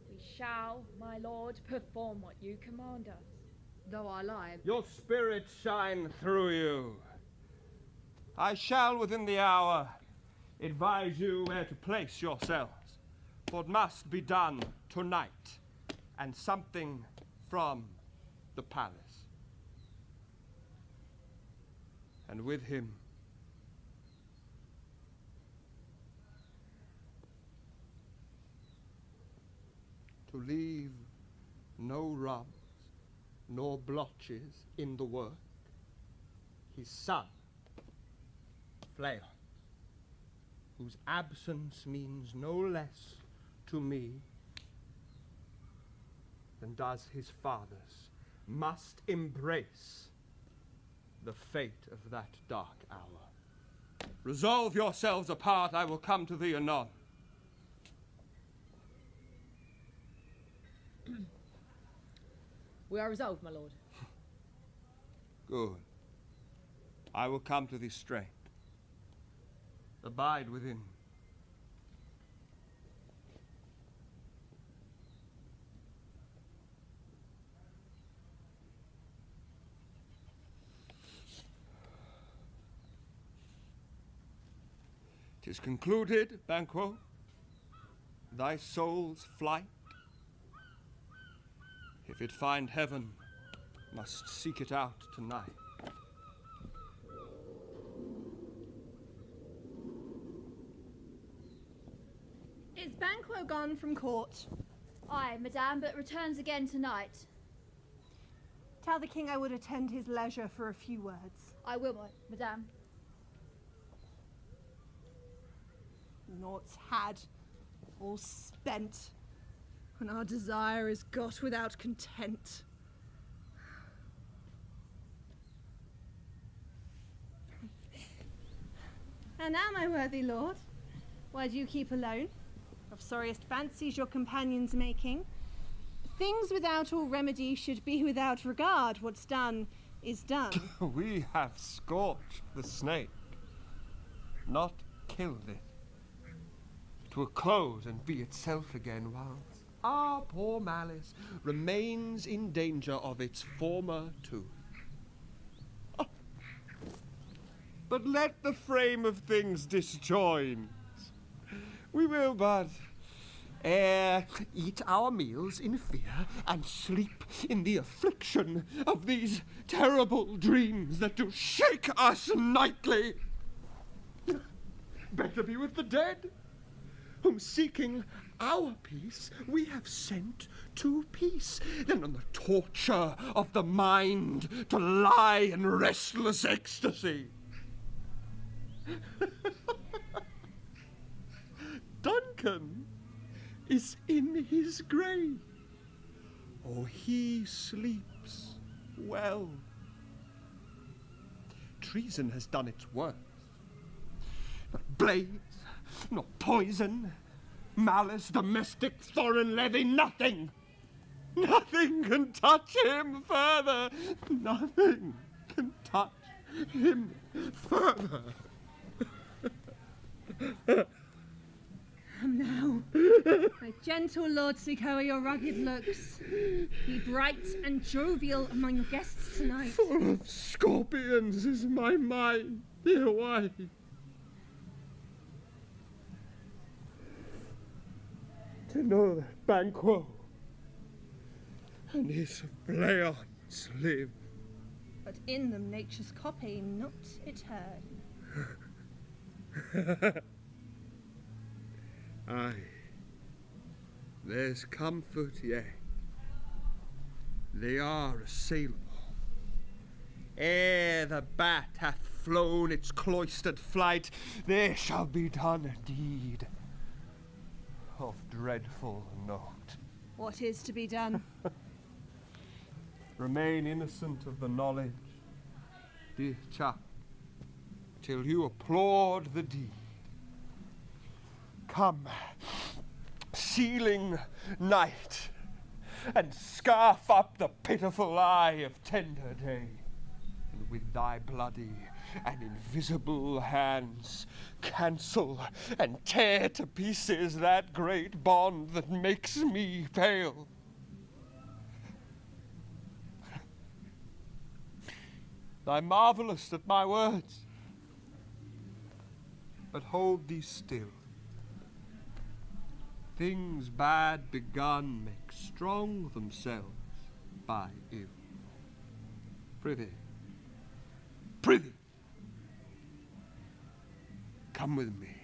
We shall, my lord, perform what you command us. Though I lie, Your spirit shine through you. I shall within the hour advise you where to place yourselves, for it must be done tonight, and something from the palace. And with him to leave no rubs nor blotches in the work, his son, Fleance, whose absence means no less to me than does his father's, must embrace the fate of that dark hour. Resolve yourselves apart, I will come to thee anon. we are resolved, my lord. Good. I will come to thee straight. Abide within. "'Tis concluded, Banquo, thy soul's flight, if it find heaven, must seek it out tonight. Is Banquo gone from court? Aye, madame, but returns again tonight. Tell the king I would attend his leisure for a few words. I will, madame. Naught's had, all spent, and our desire is got without content. And now, my worthy lord, why do you keep alone? Of sorriest fancies your companions making. Things without all remedy should be without regard. What's done is done. We have scorched the snake, not killed it. 'Twill close and be itself again, whilst our poor malice remains in danger of its former tooth. but let the frame of things disjoin. We will but eat our meals in fear and sleep in the affliction of these terrible dreams that do shake us nightly. Better be with the dead, whom seeking our peace we have sent to peace, than on the torture of the mind to lie in restless ecstasy. Duncan is in his grave. Oh, he sleeps well. Treason has done its worst. Not blades, not poison, malice, domestic, foreign levy, nothing. Nothing can touch him further. Nothing can touch him further. Come now, my gentle lord, seek o'er your rugged looks. Be bright and jovial among your guests tonight. Full of scorpions is my mind, dear wife. To know that Banquo and his Fleance live. But in them nature's copy, not it heard. Aye, there's comfort yet. They are assailable. Ere the bat hath flown its cloistered flight, there shall be done a deed of dreadful note. What is to be done? Remain innocent of the knowledge, dear chap, till you applaud the deed. Come, sealing night, and scarf up the pitiful eye of tender day, and with thy bloody and invisible hands cancel and tear to pieces that great bond that makes me pale. Thy marvellest at my words, but hold thee still. Things bad begun make strong themselves by ill. Prithee, prithee, come with me.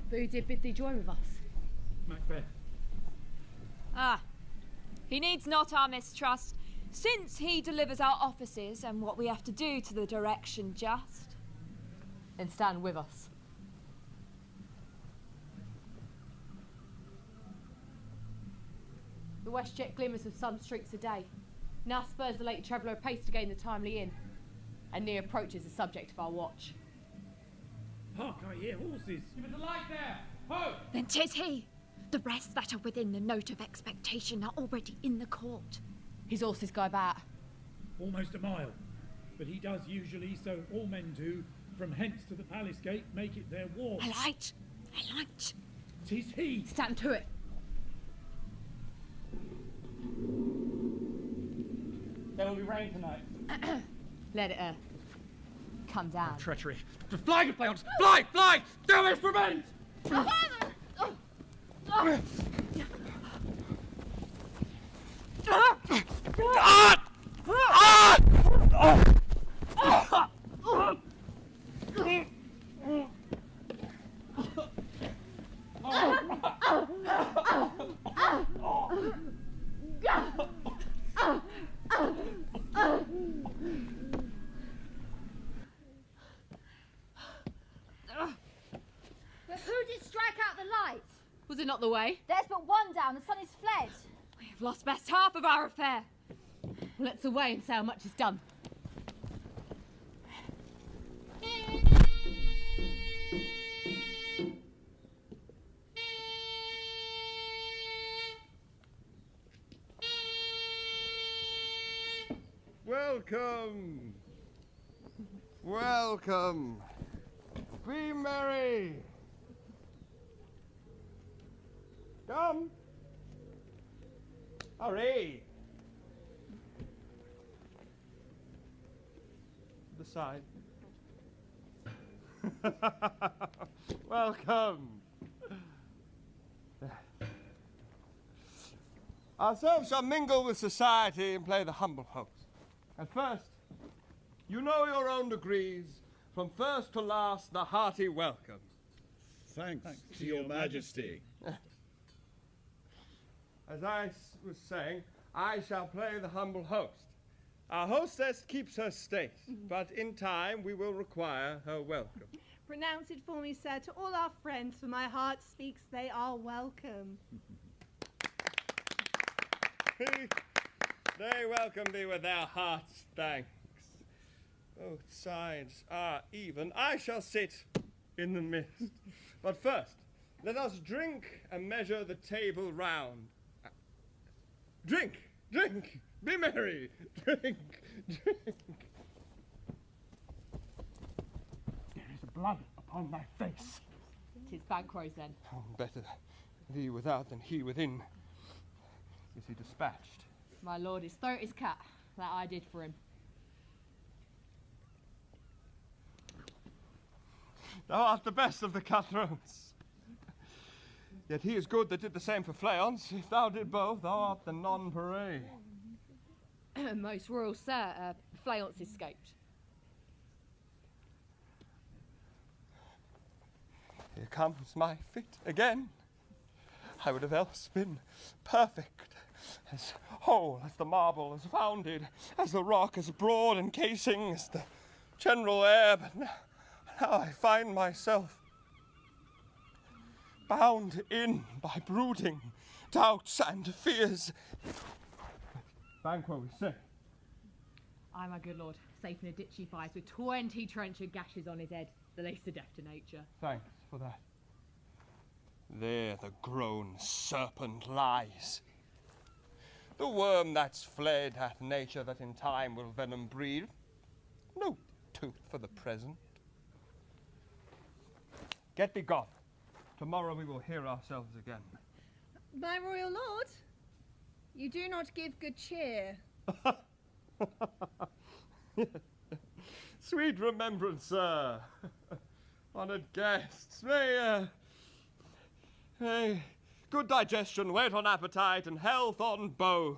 Who did bid thee join with us? Macbeth. Ah, he needs not our mistrust, since he delivers our offices and what we have to do to the direction just. Then stand with us. The west jet glimmers with sun streaks a day. Now spurs the late traveller apace to gain the timely inn, and near approaches the subject of our watch. Hark, I hear horses. Give us a light there. Ho! Then 'tis he. The rest that are within the note of expectation are already in the court. His horses go about. Almost a mile. But he does usually, so all men do. From hence to the palace gate, make it their war. A light! A light! 'Tis he! Stand to it! There will be rain tonight. Let it come down. Treachery. Fly, good Fleance! Fly! Fly! Thou mayst prevent! But who did strike out the light? Was it not the way? There's but one down, the sun is fled. We have lost best half of our affair. Well, let's away and say how much is done. Welcome! Welcome! Be merry! Come! Hurry! the side. Welcome. Ourselves shall mingle with society and play the humble host. At first, you know your own degrees. From first to last, the hearty welcome. Thanks to your majesty. As I was saying, I shall play the humble host. Our hostess keeps her state, but in time we will require her welcome. Pronounce it for me, sir, to all our friends, for my heart speaks they are welcome. They welcome thee with their heart's thanks. Both sides are even. I shall sit in the midst. But first, let us drink and measure the table round. Drink, drink, be merry, drink, drink. There is blood upon thy face. 'Tis Banquo's then. Oh, better thee without than he within. Is he dispatched? My lord is throat his cat. That I did for him. Thou art the best of the cutthroats. Yet he is good that did the same for Fleance. If thou did both, thou art the nonpareil. Most royal sir, Fleance escaped. Here comes my fit again. I would have else been perfect, as whole as the marble, as founded, as the rock, as broad and casing as the general air, but now I find myself bound in by brooding doubts and fears. Banquo, we say. Aye, my good lord, safe in a ditch he fights with 20 trencher gashes on his head, the least a death to nature. Thanks for that. There the grown serpent lies. The worm that's fled hath nature that in time will venom breed. No tooth for the present. Get thee gone. Tomorrow we will hear ourselves again. My royal lord, you do not give good cheer. Sweet remembrance, sir. Honoured guests, may good digestion wait on appetite and health on both.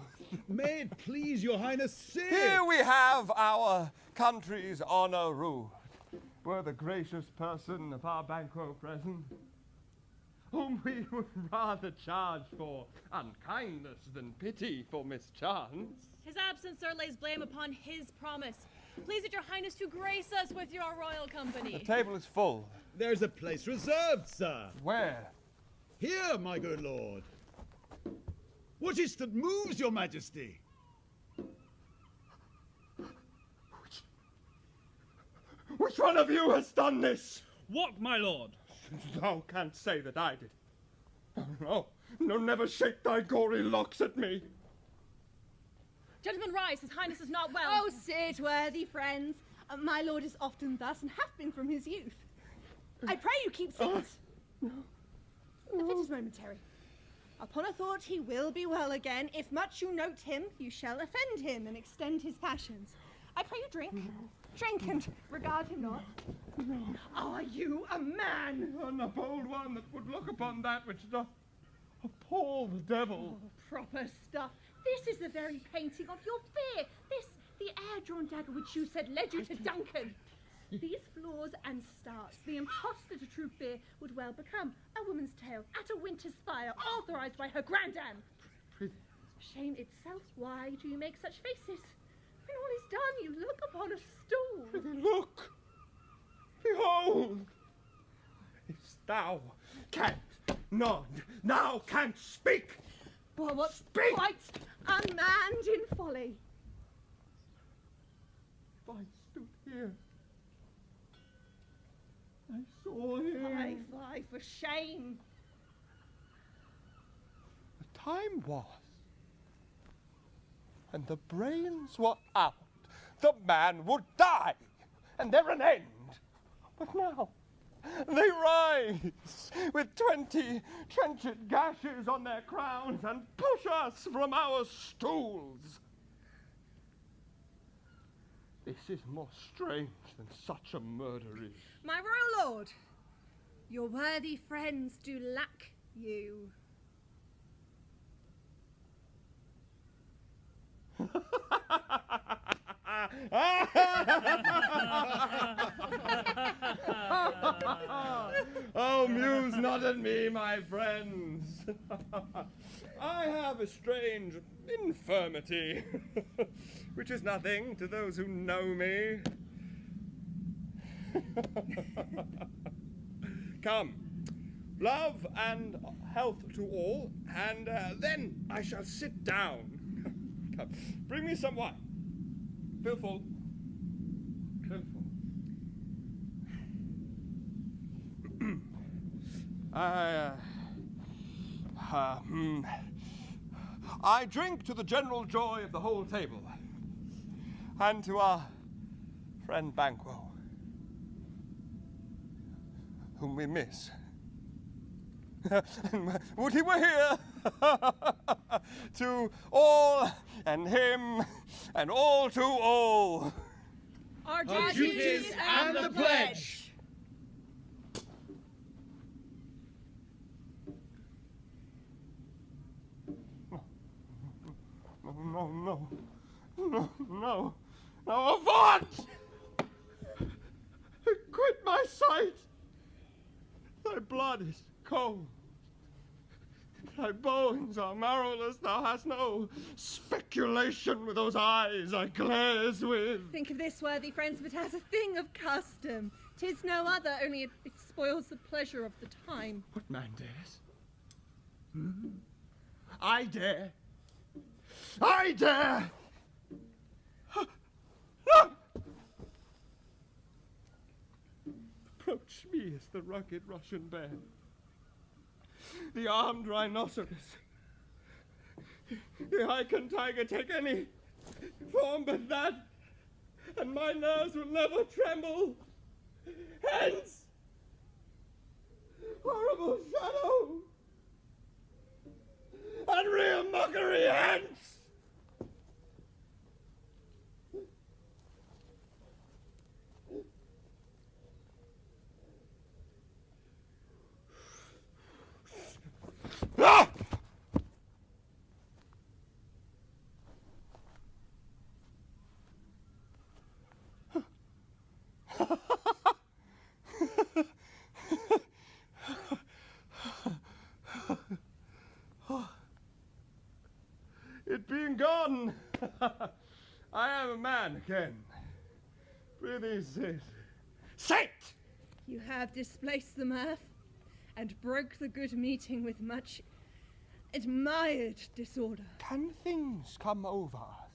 May it please your highness, sit. Here we have our country's honour ruled. Were the gracious person of our Banquo present, whom we would rather charge for unkindness than pity for mischance. His absence, sir, lays blame upon his promise. Please it your highness to grace us with your royal company. The table is full. There's a place reserved, sir. Where? Here, my good lord. What is that moves your majesty? Which one of you has done this? What, my lord? Thou canst say that I did. Oh, no, never shake thy gory locks at me. Gentlemen, rise. His highness is not well. Oh, sit, worthy friends. My lord is often thus and hath been from his youth. I pray you keep seat. The fit is momentary. Upon a thought he will be well again. If much you note him, you shall offend him and extend his passions. I pray you drink. Drink and regard him not. Are you a man? And a bold one that would look upon that which doth appall the devil. Oh, proper stuff. This is the very painting of your fear. This, the air-drawn dagger which you said led you to Duncan. These flaws and starts, the impostor to true fear, would well become a woman's tale at a winter's fire, authorized by her grandam. Shame itself, why do you make such faces? When all is done, you look upon a stool. Look! Behold! If thou canst nod, thou canst speak! Well, what's Speak! quite unmanned in folly? If I stood here, I saw him. Fly, for shame. The time was, and the brains were out. The man would die, and there an end. But now, they rise with 20 trenchant gashes on their crowns and push us from our stools. This is more strange than such a murder is. My royal lord, your worthy friends do lack you. Oh, muse not at me, my friends. I have a strange infirmity, which is nothing to those who know me. Come, love and health to all, and then I shall sit down. Come, bring me some wine. Fill full. Fill full. I drink to the general joy of the whole table, and to our friend Banquo, whom we miss. Would he were here! To all, and him, and all to all. Our duties and the pledge. No, avaunt! Quit my sight! Thy blood is cold. Thy bones are marrowless. Thou hast no speculation with those eyes I glares with. Think of this, worthy friends, but as a thing of custom. 'Tis no other, only it spoils the pleasure of the time. What man dares? I dare. I dare! No! Approach me as the rugged Russian bear, the armed rhinoceros, the Icon tiger, take any form but that, and my nerves will never tremble. Hence! Horrible shadow! Unreal mockery, hence! Ah! It being gone, I am a man again. Prithee sit! You have displaced the mirth, and broke the good meeting with much admired disorder. Can things come over us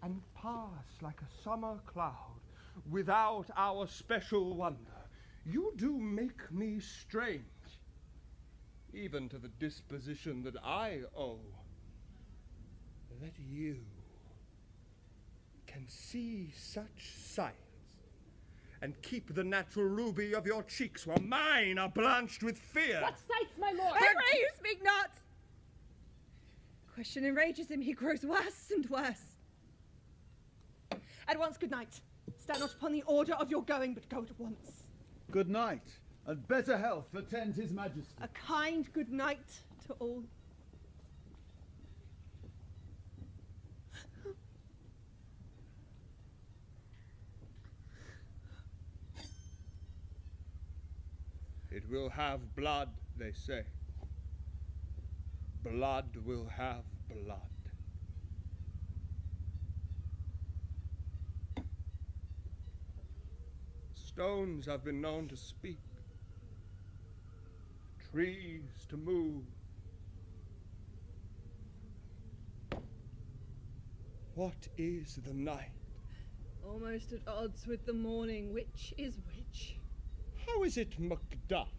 and pass like a summer cloud without our special wonder? You do make me strange, even to the disposition that I owe, that you can see such sights and keep the natural ruby of your cheeks while mine are blanched with fear. What sights, my lord? I pray you speak not! Question enrages him, he grows worse and worse. At once, good night. Stand not upon the order of your going, but go at once. Good night, and better health attend his majesty. A kind good night to all. It will have blood, they say. Blood will have blood. Stones have been known to speak, trees to move. What is the night? Almost at odds with the morning. Which is which? How is it Macduff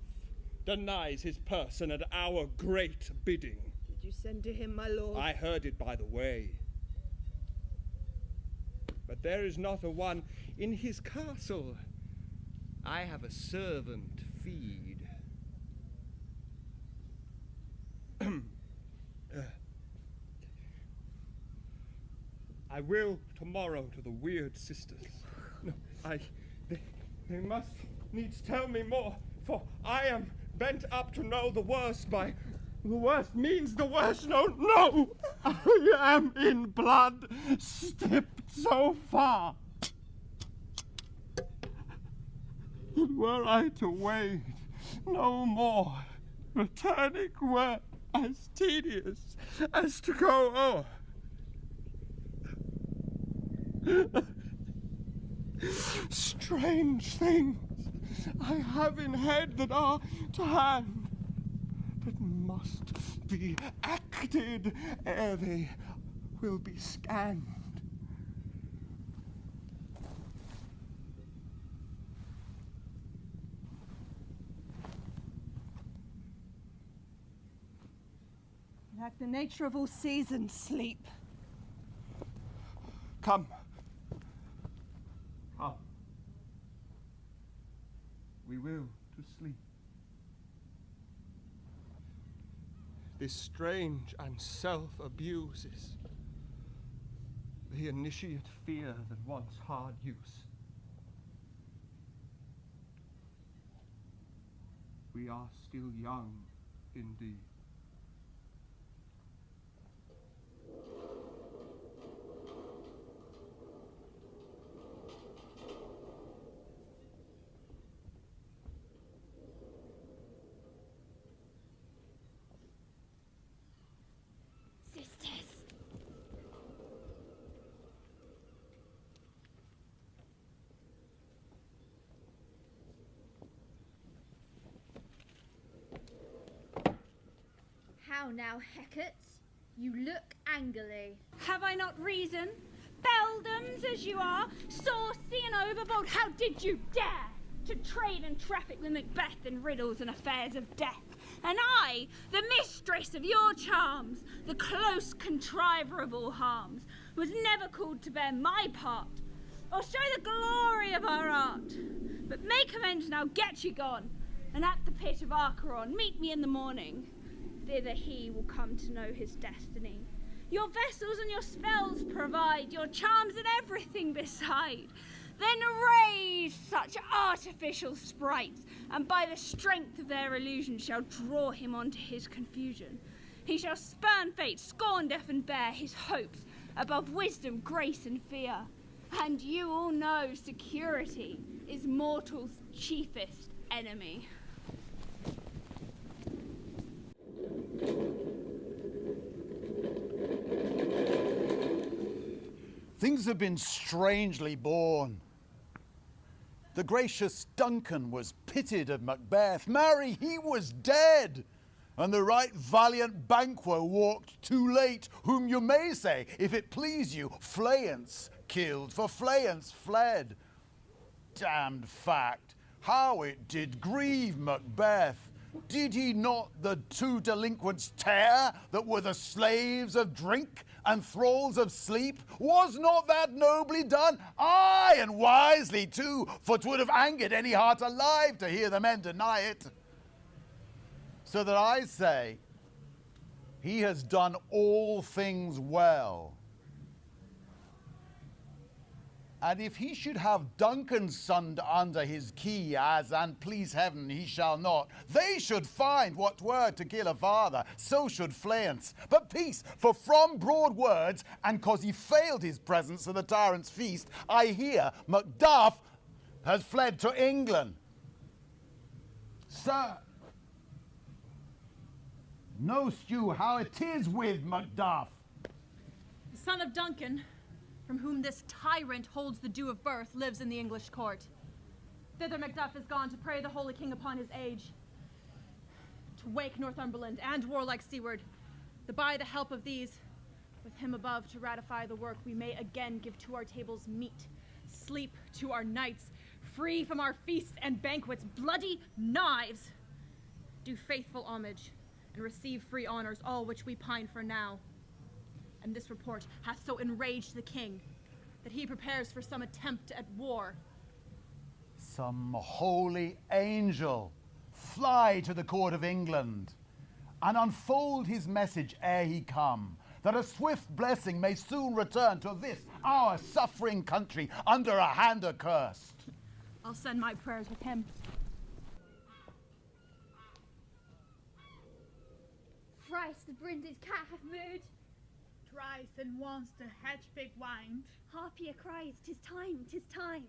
denies his person at our great bidding? Did you send to him, my lord? I heard it by the way. But there is not a one in his castle. I have a servant feed. I will tomorrow to the Weird Sisters. No, they must needs tell me more, for I am bent up to know the worst by the worst means the worst. No! I am in blood steeped so far that were I to wade no more, returning were as tedious as to go o'er. Strange things I have in head that are to hand, that must be acted ere they will be scanned. Like the nature of all seasons, sleep. Come. We will to sleep. This strange and self-abuse is the initiate fear that wants hard use. We are still young, indeed. How now, Hecate? You look angrily. Have I not reason? Beldams as you are, saucy and overbold, how did you dare to trade and traffic with Macbeth in riddles and affairs of death? And I, the mistress of your charms, the close contriver of all harms, was never called to bear my part, or show the glory of our art. But make amends now, get ye gone, and at the pit of Acheron meet me in the morning. Thither he will come to know his destiny. Your vessels and your spells provide, your charms and everything beside. Then raise such artificial sprites, and by the strength of their illusion shall draw him on to his confusion. He shall spurn fate, scorn death, and bear his hopes above wisdom, grace, and fear. And you all know security is mortal's chiefest enemy. Things have been strangely born. The gracious Duncan was pitied of Macbeth. Marry, he was dead. And the right valiant Banquo walked too late, whom you may say, if it please you, Fleance killed, for Fleance fled. Damned fact, how it did grieve Macbeth. Did he not the two delinquents tear that were the slaves of drink and thralls of sleep? Was not that nobly done? Aye, and wisely too, for 'twould have angered any heart alive to hear the men deny it. So that I say, he has done all things well. And if he should have Duncan's son under his key, as, and please heaven, he shall not, they should find what were to kill a father, so should Fleance. But peace, for from broad words, and 'cause he failed his presence at the tyrant's feast, I hear Macduff has fled to England. Sir, knowst you how it is with Macduff? The son of Duncan, from whom this tyrant holds the due of birth, lives in the English court. Thither Macduff is gone to pray the Holy King upon his age, to wake Northumberland and warlike Siward, that by the help of these, with him above to ratify the work, we may again give to our tables meat, sleep to our nights, free from our feasts and banquets, bloody knives, do faithful homage, and receive free honors, all which we pine for now. And this report hath so enraged the king that he prepares for some attempt at war. Some holy angel fly to the court of England and unfold his message ere he come. that a swift blessing may soon return to this, our suffering country, under a hand accursed. I'll send my prayers with him. Thrice the brinded cat hath mooed. Thrice and once the hedge-pig whined. Harpier cries, 'tis time, 'tis time.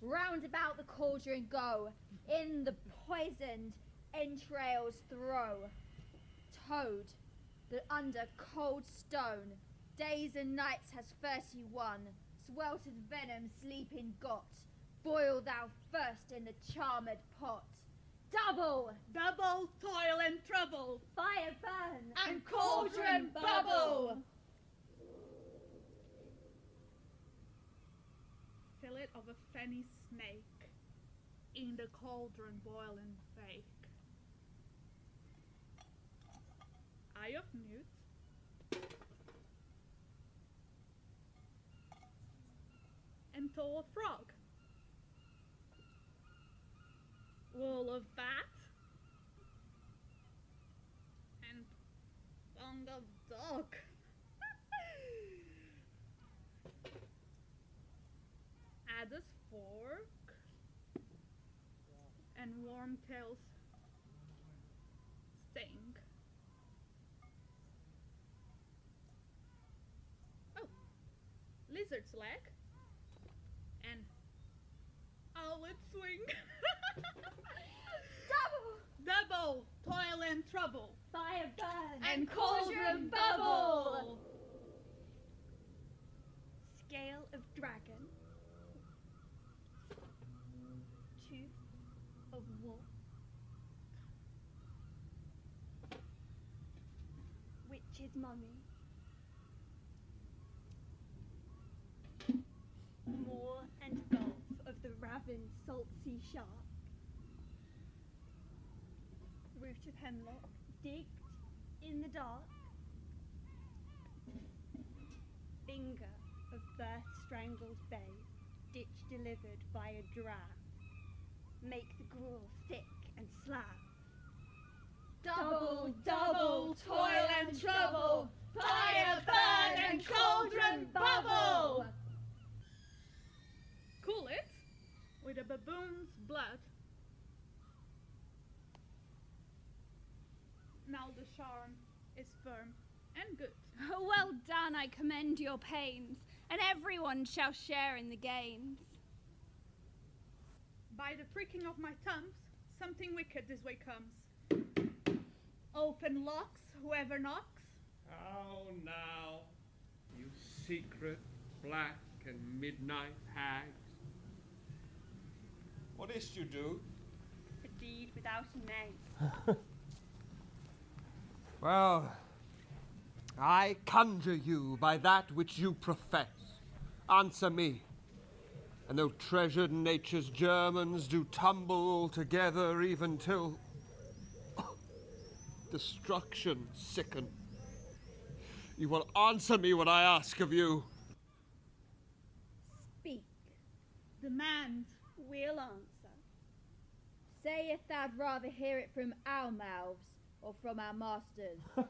Round about the cauldron go, in the poisoned entrails throw. Toad, that under cold stone, days and nights has thirsty won, sweltered venom sleeping got, boil thou first in the charmed pot. Double! Double toil and trouble. Fire burn! And cauldron bubble! Fillet of a fenny snake, in the cauldron boil and bake. Eye of newt, and toe of frog. Wool of bat, and tongue of dog. Adder's fork, and wormtail's sting. Oh, lizard's leg, and owlet's swing. Double toil and trouble. Fire burn! And cauldron bubble! Scale of dragon. Tooth of wolf. Witch's mummy. Moor and gulf of the ravened salt sea shark. Root of hemlock digged in the dark. Finger of birth strangled babe, ditch delivered by a drab. Make the gruel thick and slab. Double, double, toil and trouble, fire burn and cauldron bubble! Cool it with a baboon's blood. Now the Ciaran is firm and good. Well done, I commend your pains, and everyone shall share in the gains. By the pricking of my thumbs, something wicked this way comes. Open locks, whoever knocks. How now, you secret, black, and midnight hags? What is't you do? A deed without a name. Well, I conjure you by that which you profess. Answer me. And though treasured nature's germans do tumble together even till destruction sicken, you will answer me what I ask of you. Speak. Demand. We'll answer. Say if thou'd rather hear it from our mouths or from our masters.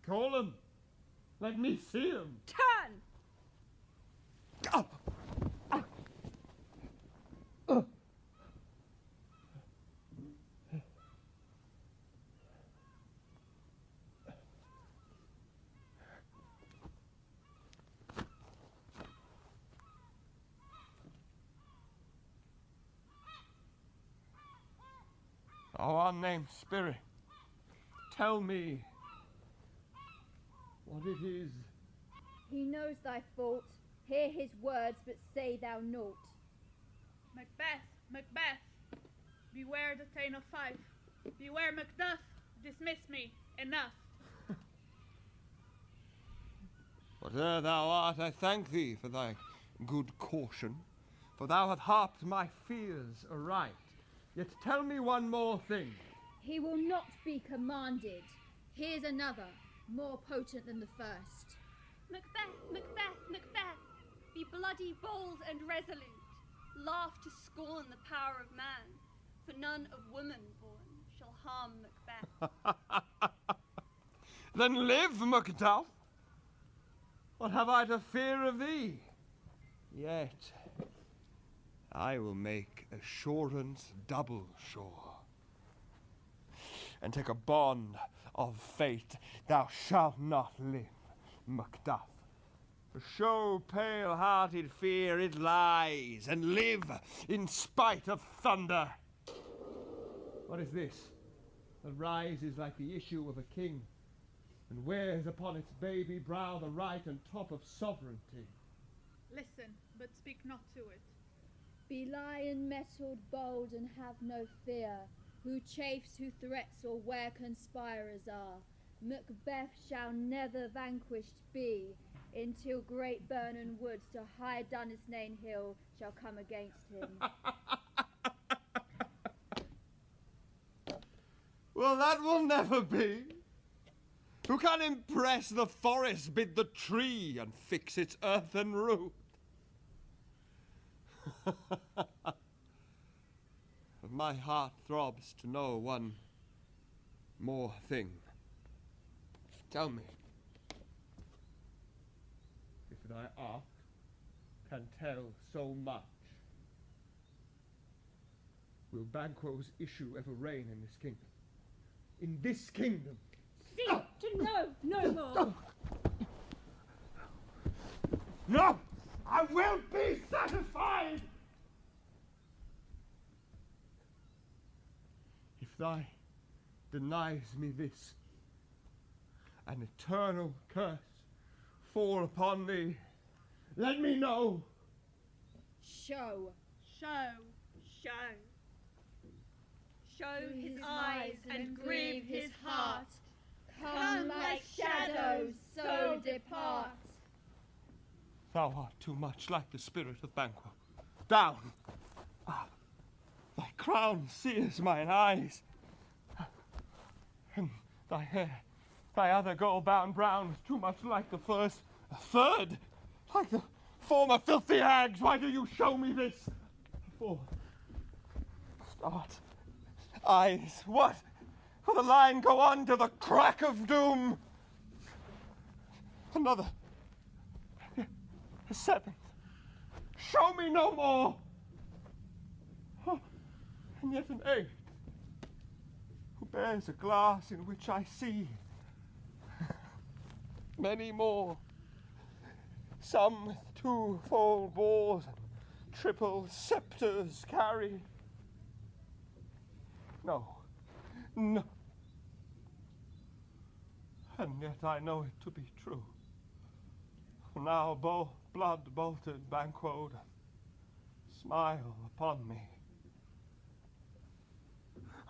Call him. Let me see him. Turn! Our name, Spirit, tell me what it is. He knows thy fault. Hear his words, but say thou naught. Macbeth, Macbeth, beware the Thane of Fife. Beware Macduff, dismiss me, enough. Whate'er thou art, I thank thee for thy good caution, for thou hast harped my fears aright. Yet tell me one more thing. He will not be commanded. Here's another, more potent than the first. Macbeth, Macbeth, Macbeth, be bloody, bold, and resolute. Laugh to scorn the power of man, for none of woman born shall harm Macbeth. Then live, Macduff. What have I to fear of thee? Yet I will make assurance double sure, and take a bond of fate. Thou shalt not live, Macduff. Show pale-hearted fear it lies, and live in spite of thunder. What is this that rises like the issue of a king, and wears upon its baby brow the right and top of sovereignty? Listen, but speak not to it. Be lion-mettled, bold, and have no fear. Who chafes, who threats, or where conspirers are. Macbeth shall never vanquished be, until great Birnam woods to high Dunnisnane hill shall come against him. Well, that will never be. Who can impress the forest, bid the tree, and fix its earthen root? My heart throbs to know one more thing. Tell me, if thy art can tell so much, will Banquo's issue ever reign in this kingdom? In this kingdom? No more. No! I will be satisfied! If thy denies me this, an eternal curse fall upon thee. Let me know. Show. Show his eyes and grieve his heart. Come like shadows, so depart. Thou art too much like the spirit of Banquo. Down! Thy crown sears mine eyes. And thy hair, thy other gold-bound brown, is too much like the first. A third, like the former filthy hags. Why do you show me this? For start, eyes, what? For the line go on to the crack of doom. Another, a seventh. Show me no more. Oh, and yet an eighth, who bears a glass in which I see many more. Some with twofold bores and triple scepters carry. No. And yet I know it to be true. Now blood-bolted Banquo smile upon me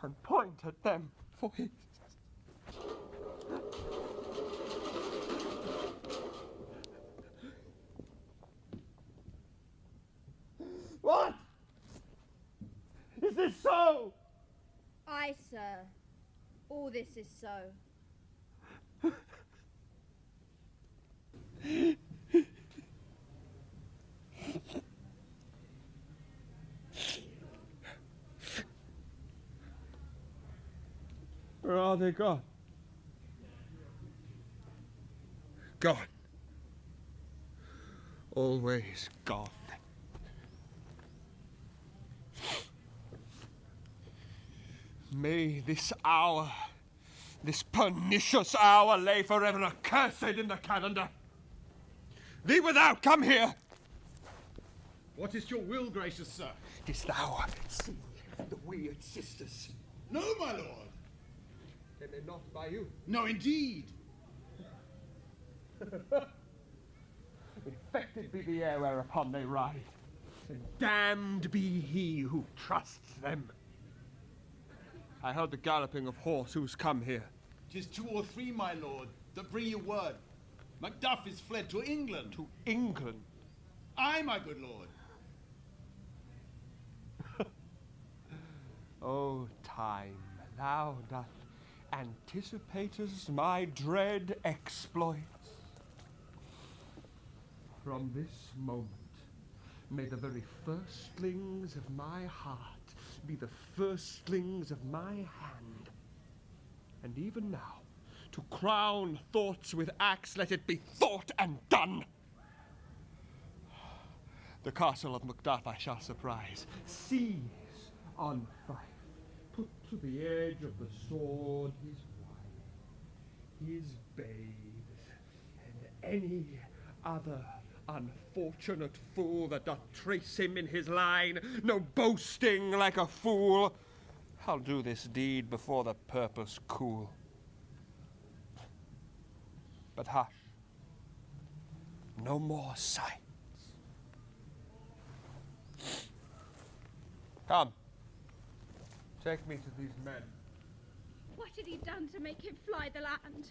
and point at them for his. What? Is this so? Aye, sir. All this is so. Where are they gone? Gone. Always gone. May this hour, this pernicious hour, lay forever accursed in the calendar. Thee without, come here. What is your will, gracious sir? Didst thou see the weird sisters? No, my lord. Came they not by you? No, indeed. Infected be the air whereupon they ride, and damned be he who trusts them. I heard the galloping of horse who's come here. 'Tis 2 or 3, my lord, that bring you word. Macduff is fled to England. To England? Aye, my good lord. O time, thou doth anticipatest my dread exploits. From this moment, may the very firstlings of my heart be the firstlings of my hand. And even now, To crown thoughts with axe, let it be thought and done. The castle of Macduff I shall surprise, seize on Fife, put to the edge of the sword his wife, his babes, and any other unfortunate fool that doth trace him in his line, no boasting like a fool. I'll do this deed before the purpose cool. But hush, no more sights. Come, take me to these men. What had he done to make him fly the land?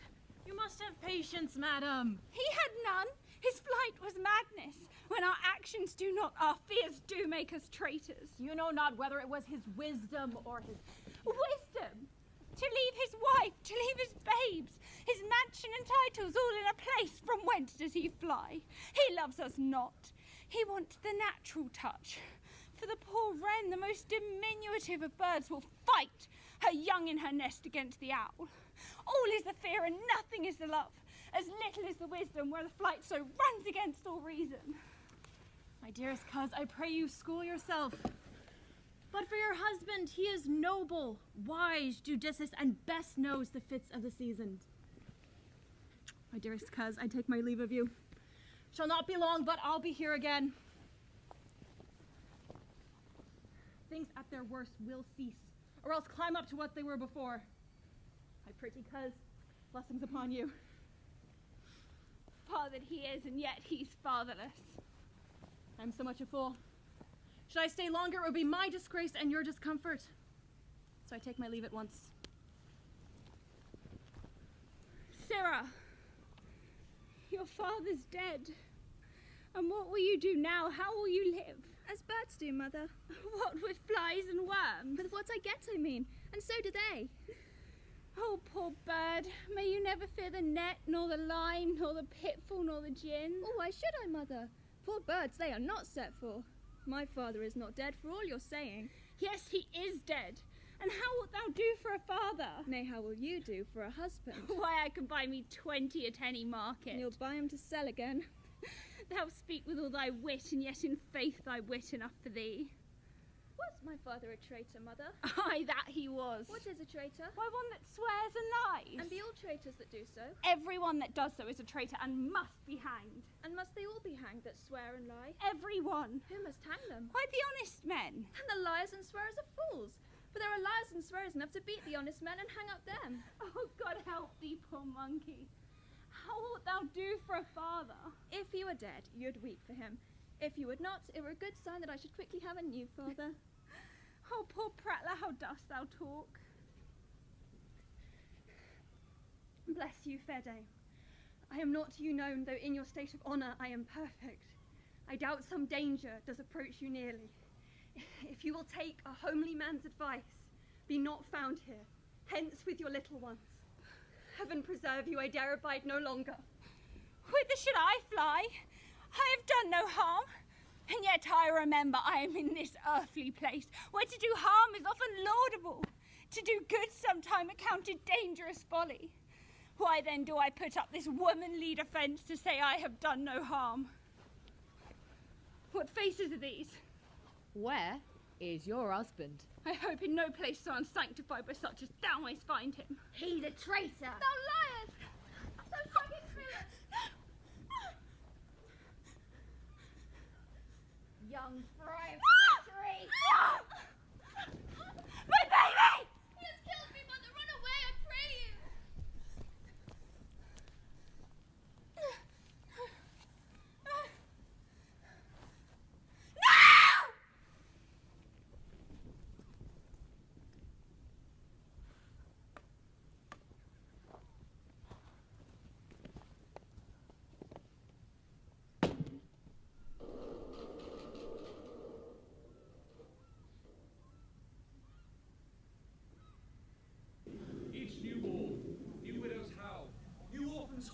You must have patience, madam. He had none. His flight was madness. When our actions do not, our fears do make us traitors. You know not whether it was his wisdom or his... Wisdom? To leave his wife, to leave his babes, his mansion and titles all in a place, from whence does he fly? He loves us not. He wants the natural touch. For the poor wren, the most diminutive of birds, will fight her young in her nest against the owl. All is the fear and nothing is the love. As little is the wisdom where the flight so runs against all reason. My dearest coz, I pray you school yourself. But for your husband, he is noble, wise, judicious, and best knows the fits of the season. My dearest coz, I take my leave of you. Shall not be long, but I'll be here again. Things at their worst will cease, or else climb up to what they were before. My pretty coz, blessings upon you. Fathered he is, and yet he's fatherless. I'm so much a fool. Should I stay longer, it would be my disgrace and your discomfort. So I take my leave at once. Sarah, your father's dead. And what will you do now? How will you live? As birds do, Mother. What, with flies and worms? With what I get, I mean. And so do they. Oh, poor bird. May you never fear the net, nor the line, nor the pitfall, nor the gin. Oh, why should I, Mother? Poor birds they are not set for. My father is not dead, for all you're saying. Yes, he is dead. And how wilt thou do for a father? Nay, how will you do for a husband? Why, I can buy me 20 at any market. And you'll buy him to sell again. Thou speak with all thy wit, and yet in faith thy wit enough for thee. Was my father a traitor, Mother? Aye, that he was. What is a traitor? Why, one that swears and lies. And be all traitors that do so? Everyone that does so is a traitor and must be hanged. And must they all be hanged that swear and lie? Everyone. Who must hang them? Why, the honest men. And the liars and swearers are fools. For there are liars and swearers enough to beat the honest men and hang up them. Oh, God help thee, poor monkey. How wilt thou do for a father? If he were dead, you'd weep for him. If you would not, it were a good sign that I should quickly have a new father. Oh, poor prattler, how dost thou talk? Bless you, fair dame. I am not to you known, though in your state of honour I am perfect. I doubt some danger does approach you nearly. If you will take a homely man's advice, be not found here. Hence with your little ones. Heaven preserve you, I dare abide no longer. Whither should I fly? I have done no harm. And yet I remember I am in this earthly place, where to do harm is often laudable. To do good sometime accounted dangerous folly. Why then do I put up this womanly defence to say I have done no harm? What faces are these? Where is your husband? I hope in no place so unsanctified by such as thou mayst find him. He's a traitor. Thou liars! Thou fucking traitor! Young Friel treachery! My baby! He has killed me, Mother! Run away, I pray you!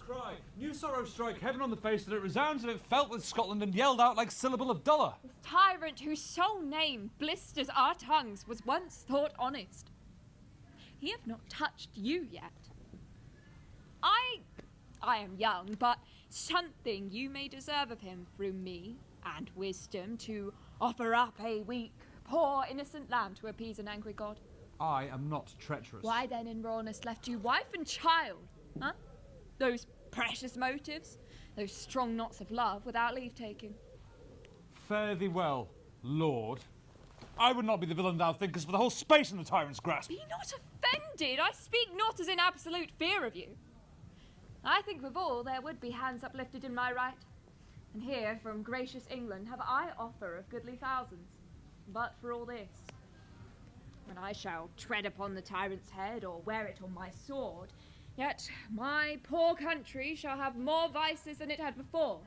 Cry. New sorrow strike heaven on the face that it resounds and it felt with Scotland and yelled out like syllable of dolour. This tyrant whose sole name blisters our tongues was once thought honest. He have not touched you yet. I am young, but something you may deserve of him through me, and wisdom to offer up a weak, poor, innocent lamb to appease an angry god. I am not treacherous. Why then in rawness left you wife and child? Huh? Those precious motives? Those strong knots of love without leave-taking? Fare thee well, Lord. I would not be the villain thou thinkest for the whole space in the tyrant's grasp. Be not offended. I speak not as in absolute fear of you. I think withal there would be hands uplifted in my right. And here, from gracious England, have I offer of goodly thousands. But for all this, when I shall tread upon the tyrant's head or wear it on my sword, yet my poor country shall have more vices than it had before,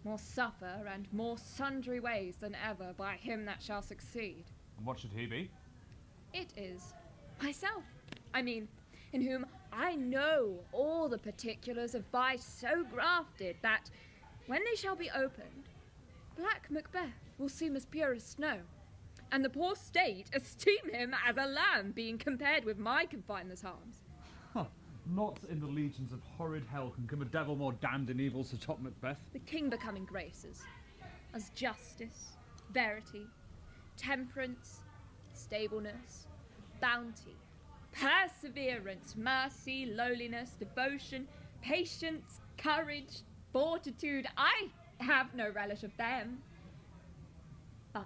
more suffer and more sundry ways than ever by him that shall succeed. And what should he be? It is myself. I mean, in whom I know all the particulars of vice so grafted that, when they shall be opened, black Macbeth will seem as pure as snow, and the poor state esteem him as a lamb being compared with my confineless harms. Not in the legions of horrid hell can come a devil more damned in evils to top Macbeth. The king becoming graces, as justice, verity, temperance, stableness, bounty, perseverance, mercy, lowliness, devotion, patience, courage, fortitude. I have no relish of them. But,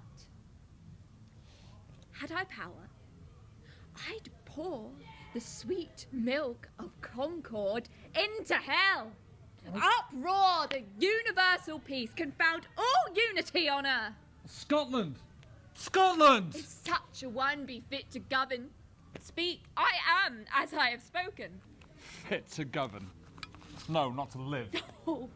had I power, I'd pour the sweet milk of concord into hell. Uproar the universal peace, confound all unity on earth. Scotland! Scotland! If such a one be fit to govern, speak, I am as I have spoken. Fit to govern. No, not to live. Oh.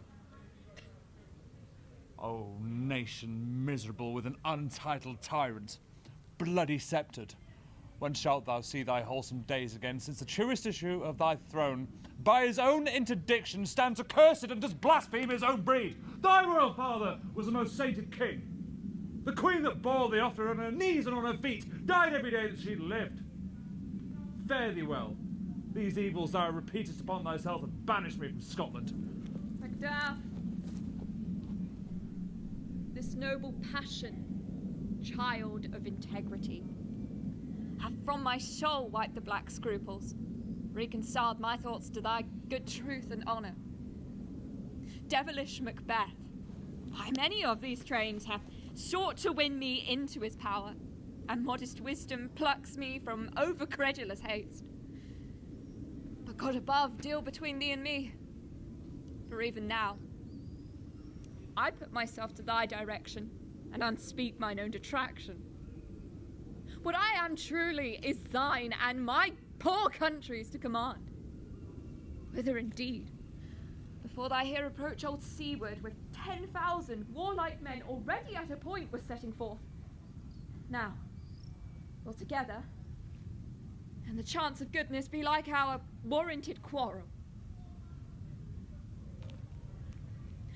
Oh, nation miserable with an untitled tyrant, bloody sceptred. When shalt thou see thy wholesome days again, since the truest issue of thy throne, by his own interdiction, stands accursed and does blaspheme his own breed? Thy royal father was the most sainted king. The queen that bore thee offer on her knees and on her feet died every day that she lived. Fare thee well. These evils thou repeatest upon thyself and banish me from Scotland. Macduff, this noble passion, child of integrity, hath from my soul wiped the black scruples, reconciled my thoughts to thy good truth and honour. Devilish Macbeth, why many of these trains have sought to win me into his power, and modest wisdom plucks me from over-credulous haste. But God above deal between thee and me, for even now I put myself to thy direction, and unspeak mine own detraction. What I am truly is thine and my poor country's to command. Whither indeed, before thy here approach old Siward with 10,000 warlike men already at a point was setting forth. Now, all together, and the chance of goodness be like our warranted quarrel.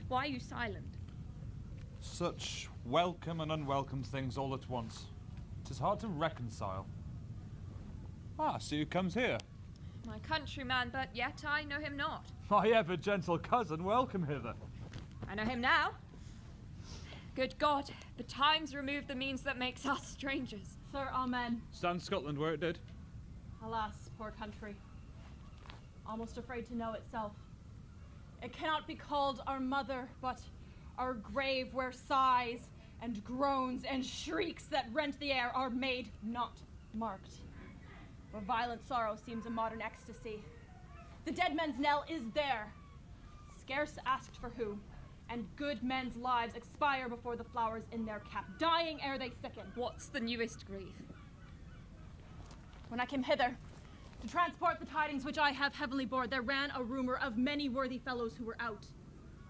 Why are you silent? Such welcome and unwelcome things all at once. 'Tis hard to reconcile. Ah, see who comes here. My countryman, but yet I know him not. My ever gentle cousin, welcome hither. I know him now. Good God, the times remove the means that makes us strangers. Sir, amen. Stand Scotland where it did. Alas, poor country. Almost afraid to know itself. It cannot be called our mother, but our grave where sighs and groans and shrieks that rent the air are made not marked. Where violent sorrow seems a modern ecstasy. The dead men's knell is there, scarce asked for who, and good men's lives expire before the flowers in their cap, dying ere they sicken. What's the newest grief? When I came hither to transport the tidings which I have heavily bore, there ran a rumor of many worthy fellows who were out,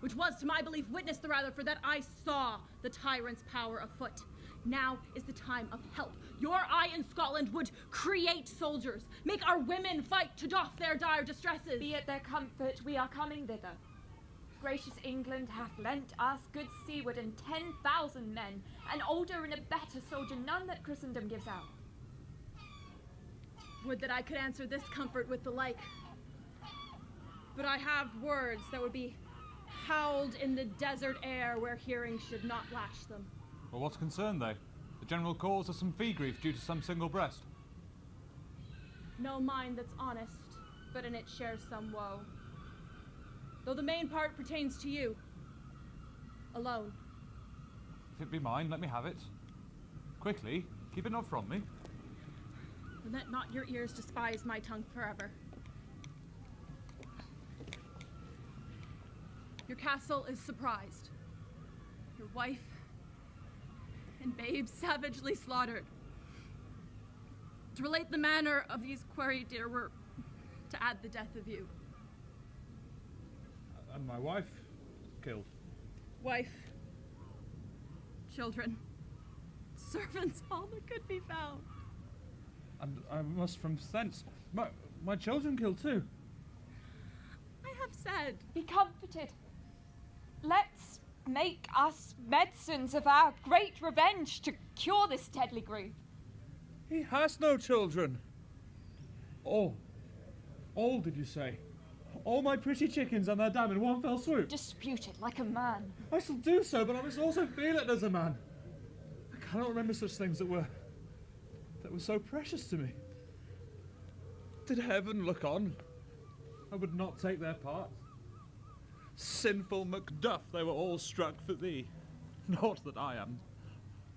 which was, to my belief, witness the rather for that I saw the tyrant's power afoot. Now is the time of help. Your eye in Scotland would create soldiers, make our women fight to doff their dire distresses. Be it their comfort, we are coming thither. Gracious England hath lent us good Siward and 10,000 men, an older and a better soldier, none that Christendom gives out. Would that I could answer this comfort with the like. But I have words that would be howled in the desert air where hearing should not latch them. Well, what's concerned, though? The general cause of some fee grief due to some single breast. No mind that's honest, but in it shares some woe. Though the main part pertains to you. Alone. If it be mine, let me have it. Quickly, keep it not from me. And let not your ears despise my tongue forever. Your castle is surprised. Your wife and babes savagely slaughtered. To relate the manner of these quarry deer were to add the death of you. And my wife killed. Wife, children, servants, all that could be found. And I must from thence. My children killed too. I have said. Be comforted. Let's make us medicines of our great revenge to cure this deadly grief. He has no children. All did you say? All my pretty chickens and their dam in one fell swoop? Dispute it like a man. I shall do so, but I must also feel it as a man. I cannot remember such things that were so precious to me. Did heaven look on, I would not take their part. Sinful Macduff, they were all struck for thee. Not that I am.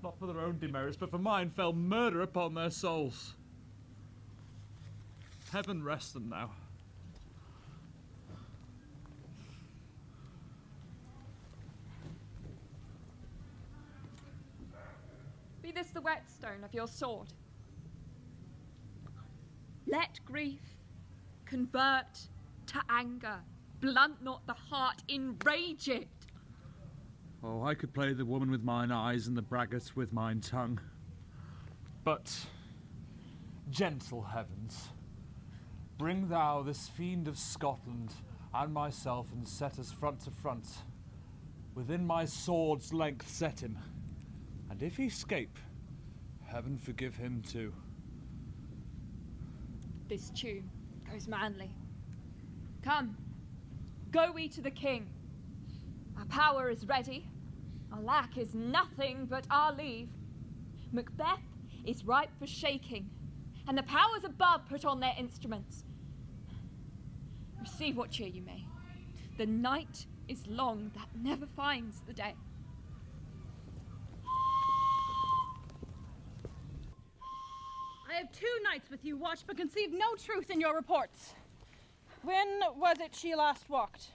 Not for their own demerits, but for mine fell murder upon their souls. Heaven rest them now. Be this the whetstone of your sword. Let grief convert to anger. Blunt not the heart, enrage it. Oh, I could play the woman with mine eyes and the braggart with mine tongue. But, gentle heavens, bring thou this fiend of Scotland and myself and set us front to front. Within my sword's length set him, and if he escape, heaven forgive him too. This tune goes manly. Come, go we to the king. Our power is ready. Our lack is nothing but our leave. Macbeth is ripe for shaking, and the powers above put on their instruments. Receive what cheer you may. The night is long that never finds the day. I have 2 nights with you, watch, but conceive no truth in your reports. When was it she last walked?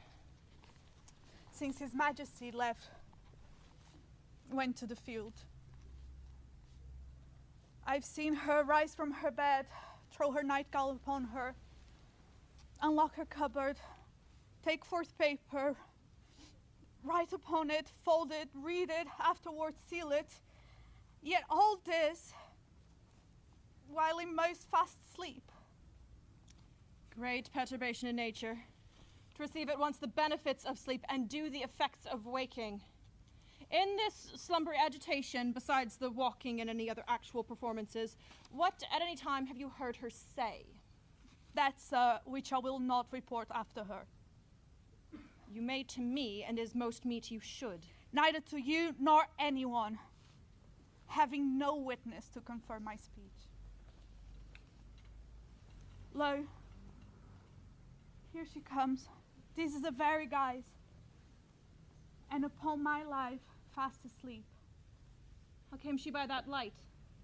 Since His Majesty went to the field. I've seen her rise from her bed, throw her nightgown upon her, unlock her cupboard, take forth paper, write upon it, fold it, read it, afterwards seal it. Yet all this while in most fast sleep. Great perturbation in nature. To receive at once the benefits of sleep and do the effects of waking. In this slumbery agitation, besides the walking and any other actual performances, what at any time have you heard her say? That's which I will not report after her. You may to me, and is most meet you should. Neither to you nor anyone, having no witness to confirm my speech. Lo, here she comes. This is the very guise, and upon my life, fast asleep. How came she by that light?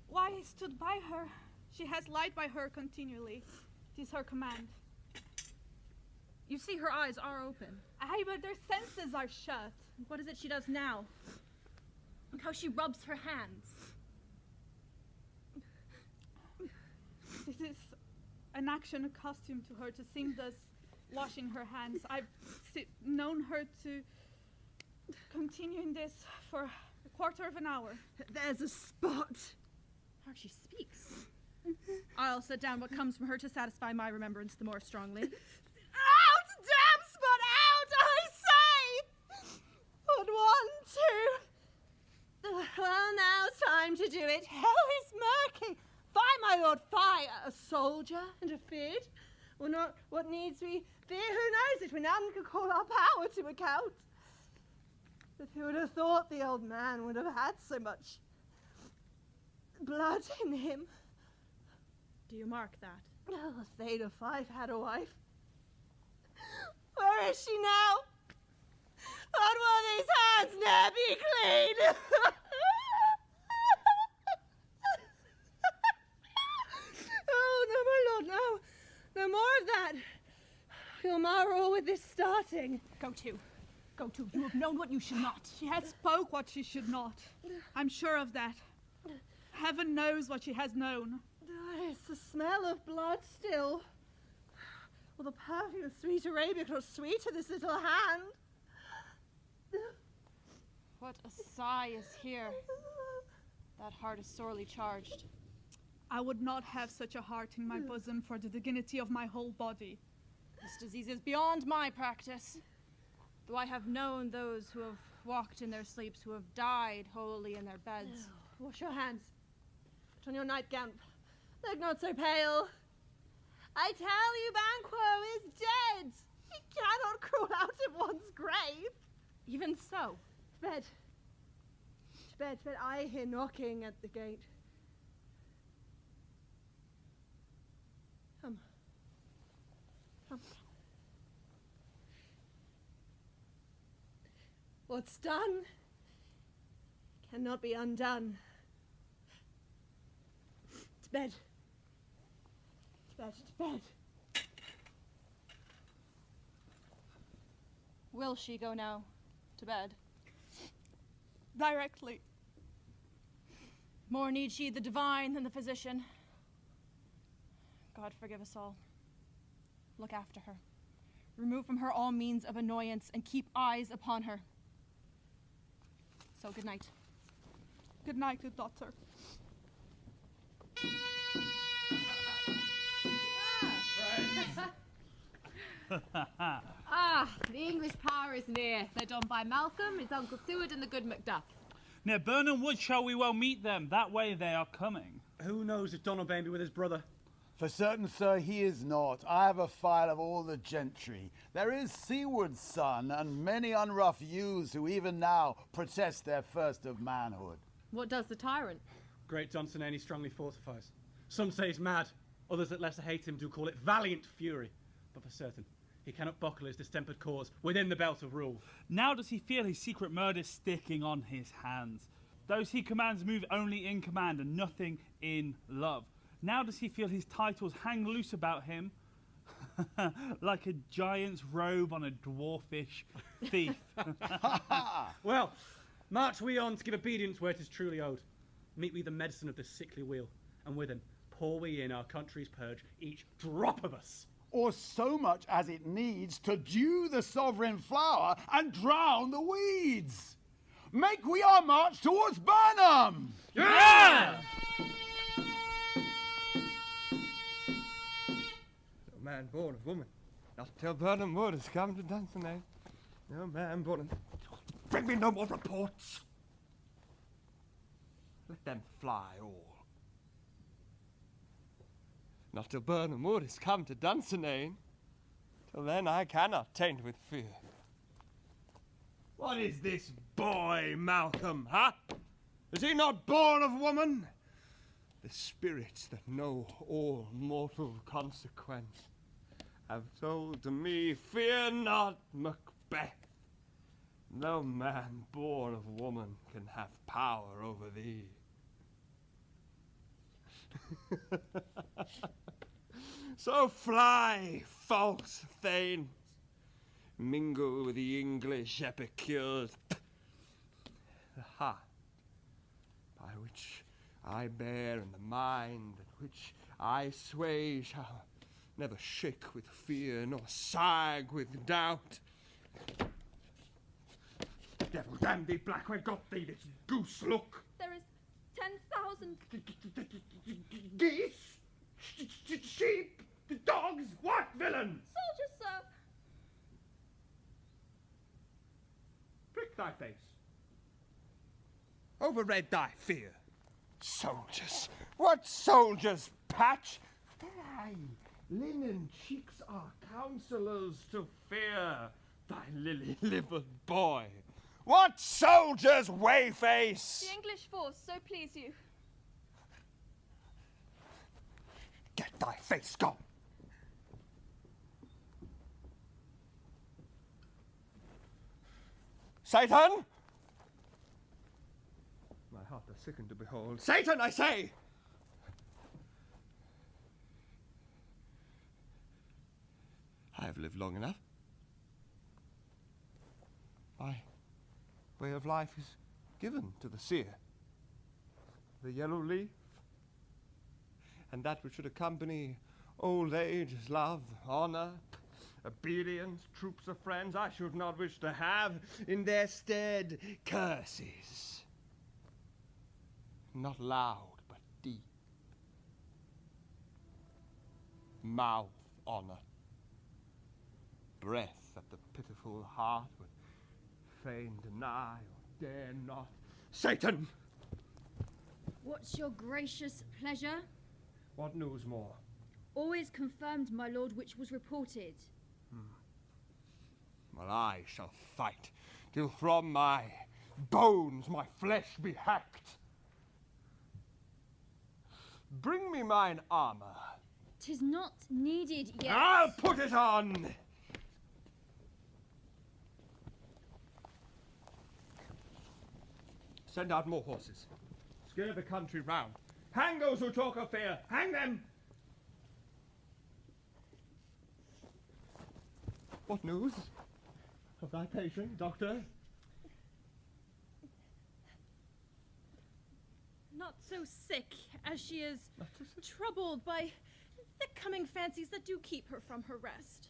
Why, I stood by her. She has light by her continually. 'Tis her command. You see her eyes are open. Aye, but their senses are shut. What is it she does now? Look how she rubs her hands. This is an action accustomed to her to seem thus washing her hands. I've known her to continue in this for a quarter of an hour. There's a spot. How she speaks. I'll set down what comes from her to satisfy my remembrance the more strongly. Out! Damn spot! Out! I say! But 1, 2. Well, now it's time to do it. Hell is murky. Fie, my lord, fie. A soldier and a feed. Well, not what needs we fear, who knows it, when none could call our power to account. But who would have thought the old man would have had so much blood in him? Do you mark that? Oh, if they'd have five had a wife. Where is she now? And will these hands ne'er be clean? Oh, no, my lord, no. No more of that. You'll mar all with this starting. Go to. Go to. You have known what you should not. She has spoke what she should not. I'm sure of that. Heaven knows what she has known. It's the smell of blood still. Well, the perfume of sweet Arabia grows sweet to this little hand. What a sigh is here. That heart is sorely charged. I would not have such a heart in my bosom for the dignity of my whole body. This disease is beyond my practice. Though I have known those who have walked in their sleeps, who have died wholly in their beds. Wash your hands. Put on your nightgown. Look not so pale. I tell you, Banquo is dead. He cannot crawl out of one's grave. Even so. To bed. To bed, to bed. I hear knocking at the gate. Come. Come. What's done cannot be undone. To bed. To bed, to bed. Will she go now? To bed? Directly. More needs she the divine than the physician. God forgive us all. Look after her. Remove from her all means of annoyance and keep eyes upon her. So good night. Good night, good daughter. The English power is near. Led on by Malcolm, his uncle Siward, and the good Macduff. Near Burnham Wood shall we well meet them. That way they are coming. Who knows if Donaldbain be with his brother? For certain, sir, he is not. I have a file of all the gentry. There is Seywood's son, and many unrough youths who even now protest their first of manhood. What does the tyrant? Great Duncan strongly fortifies. Some say he's mad, others that lesser hate him do call it valiant fury. But for certain, he cannot buckle his distempered cause within the belt of rule. Now does he feel his secret murder sticking on his hands. Those he commands move only in command and nothing in love. Now does he feel his titles hang loose about him like a giant's robe on a dwarfish thief. Well, march we on to give obedience where it is truly owed. Meet we the medicine of this sickly wheel, and with him pour we in our country's purge, each drop of us. Or so much as it needs to dew the sovereign flower and drown the weeds. Make we our march towards Burnham! Yeah! No man born of woman, not till Burnham Wood has come to Duncan. No man born of... Bring me no more reports. Let them fly all. Not till Burnham Wood has come to Dunsinane. Till then I cannot taint with fear. What is this boy, Malcolm, huh? Is he not born of woman? The spirits that know all mortal consequence have told to me, fear not, Macbeth. No man born of woman can have power over thee. So fly, false thanes, mingle with the English epicures. The heart by which I bear and the mind at which I sway shall never shake with fear nor sag with doubt. Devil damn thee, black, where got thee this goose look? There is 10,000 Geese? Sheep? Dogs? What, villain? soldiers, sir. Prick thy face. Overread thy fear. Soldiers? What soldiers, Patch? Aye, Linen cheeks are counsellors to fear, thy lily-livered boy. What soldiers, Wayface? The English force, so please you. Get thy face gone. Seyton! My heart does sicken to behold. Seyton, I say! I have lived long enough. My way of life is given to the seer. The yellow leaf, and that which should accompany old age is love, honour, obedience, troops of friends I should not wish to have. In their stead, curses. Not loud, but deep. Mouth honour. Breath that the pitiful heart would fain deny or dare not. Seyton! What's your gracious pleasure? What news more? Always confirmed, my lord, which was reported. Well, I shall fight till from my bones my flesh be hacked. Bring me mine armour. 'Tis not needed yet. I'll put it on! Send out more horses. Scare the country round. Hang those who talk of fear. Hang them! What news of thy patient, doctor? Not so sick as she is troubled by the coming fancies that do keep her from her rest.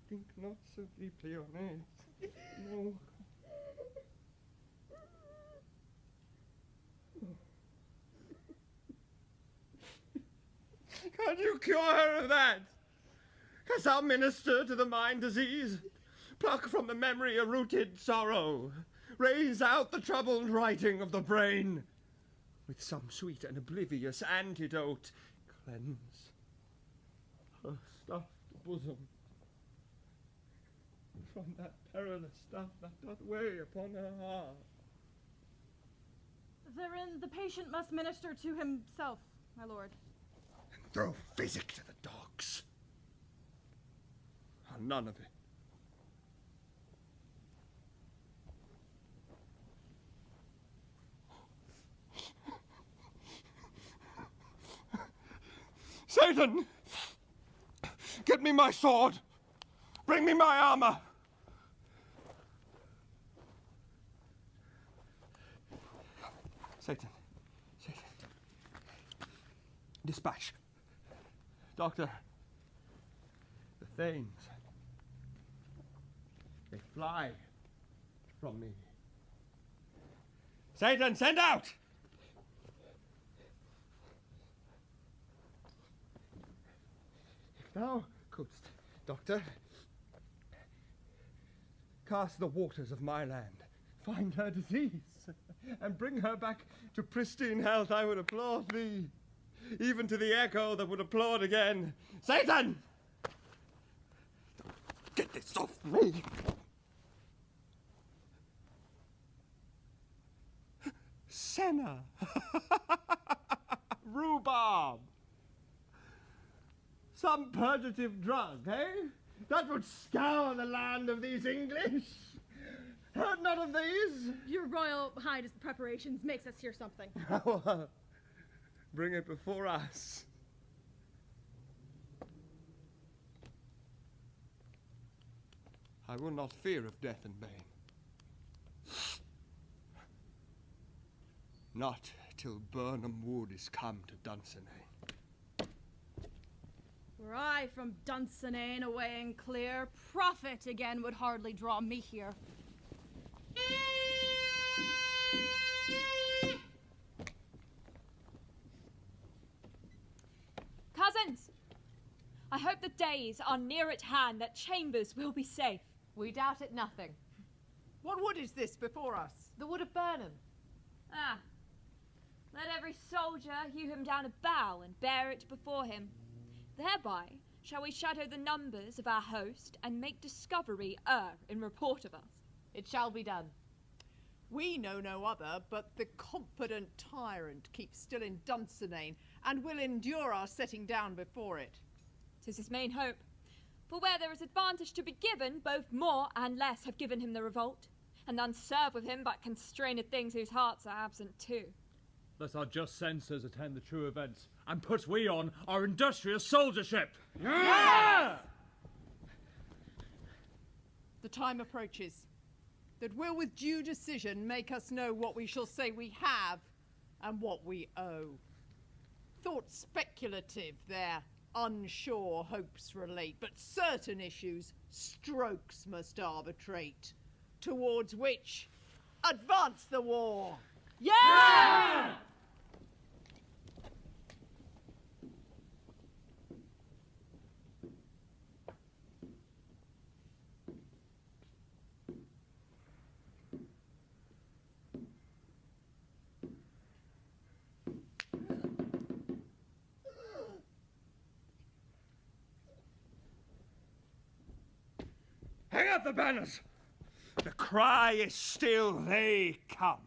Think not so deeply on it. No. Can you cure her of that? Canst thou minister to the mind disease? Pluck from the memory a rooted sorrow. Raise out the troubled writing of the brain. With some sweet and oblivious antidote, cleanse her stuffed bosom from that perilous stuff that doth weigh upon her heart. Therein the patient must minister to himself, my lord. And throw physic to the dogs. None of it. Seyton! Get me my sword! Bring me my armor! Seyton. Seyton. Dispatch. Doctor. The Thanes. They fly from me. Seyton, send out! If thou couldst, Doctor, cast the waters of my land, find her disease, and bring her back to pristine health, I would applaud thee, even to the echo that would applaud again. Seyton! Get this off me! Senna! Rhubarb! Some purgative drug, eh? That would scour the land of these English. Heard not of these? Your Royal Highness preparations makes us hear something. Bring it before us. I will not fear of death and bane. Not till Burnham Wood is come to Dunsinane. Were I from Dunsinane away and clear, profit again would hardly draw me here. Cousins! I hope the days are near at hand that Chambers will be safe. We doubt it nothing. What wood is this before us? The wood of Burnham. Ah. Let every soldier hew him down a bough and bear it before him. Thereby shall we shadow the numbers of our host and make discovery err in report of us. It shall be done. We know no other, but the confident tyrant keeps still in Dunsinane, and will endure our setting down before it. 'Tis his main hope. For where there is advantage to be given, both more and less have given him the revolt, and none serve with him but constrained things whose hearts are absent too. Let our just censors attend the true events, and put we on our industrious soldiership. Yeah! The time approaches that will with due decision make us know what we shall say we have and what we owe. Thought speculative their unsure hopes relate, but certain issues strokes must arbitrate, towards which advance the war. Yeah! Hang up the banners! The cry is still, they come.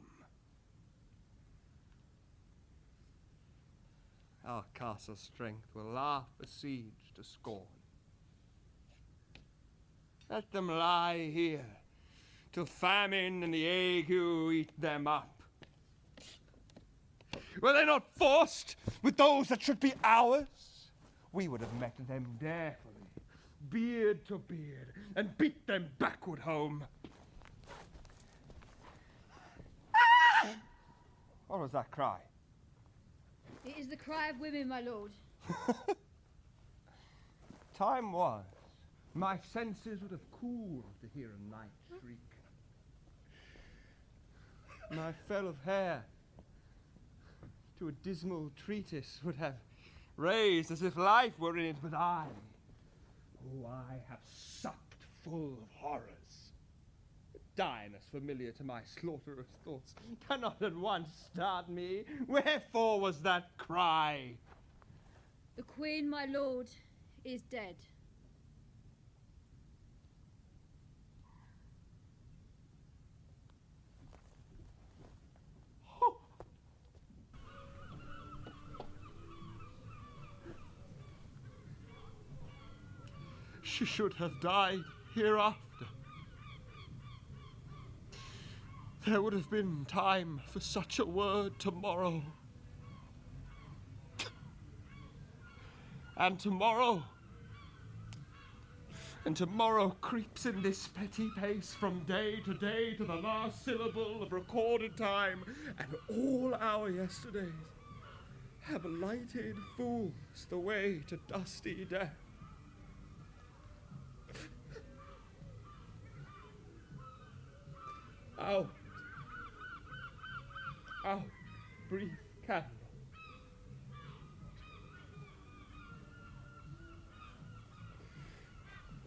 Our castle strength will laugh a siege to scorn. Let them lie here, till famine and the ague eat them up. Were they not forced with those that should be ours? We would have met them darefully, beard to beard, and beat them backward home. What was that cry? It is the cry of women, my lord. Time was, my senses would have cooled to hear a night shriek. My fell of hair to a dismal treatise would have raised as if life were in it, but I have supped full of horrors. Diners familiar to my slaughterous thoughts cannot at once start me. Wherefore was that cry? The queen, my lord, is dead. She should have died hereafter. There would have been time for such a word tomorrow. And tomorrow creeps in this petty pace from day to the last syllable of recorded time, and all our yesterdays have lighted fools the way to dusty death. Out, brief candle.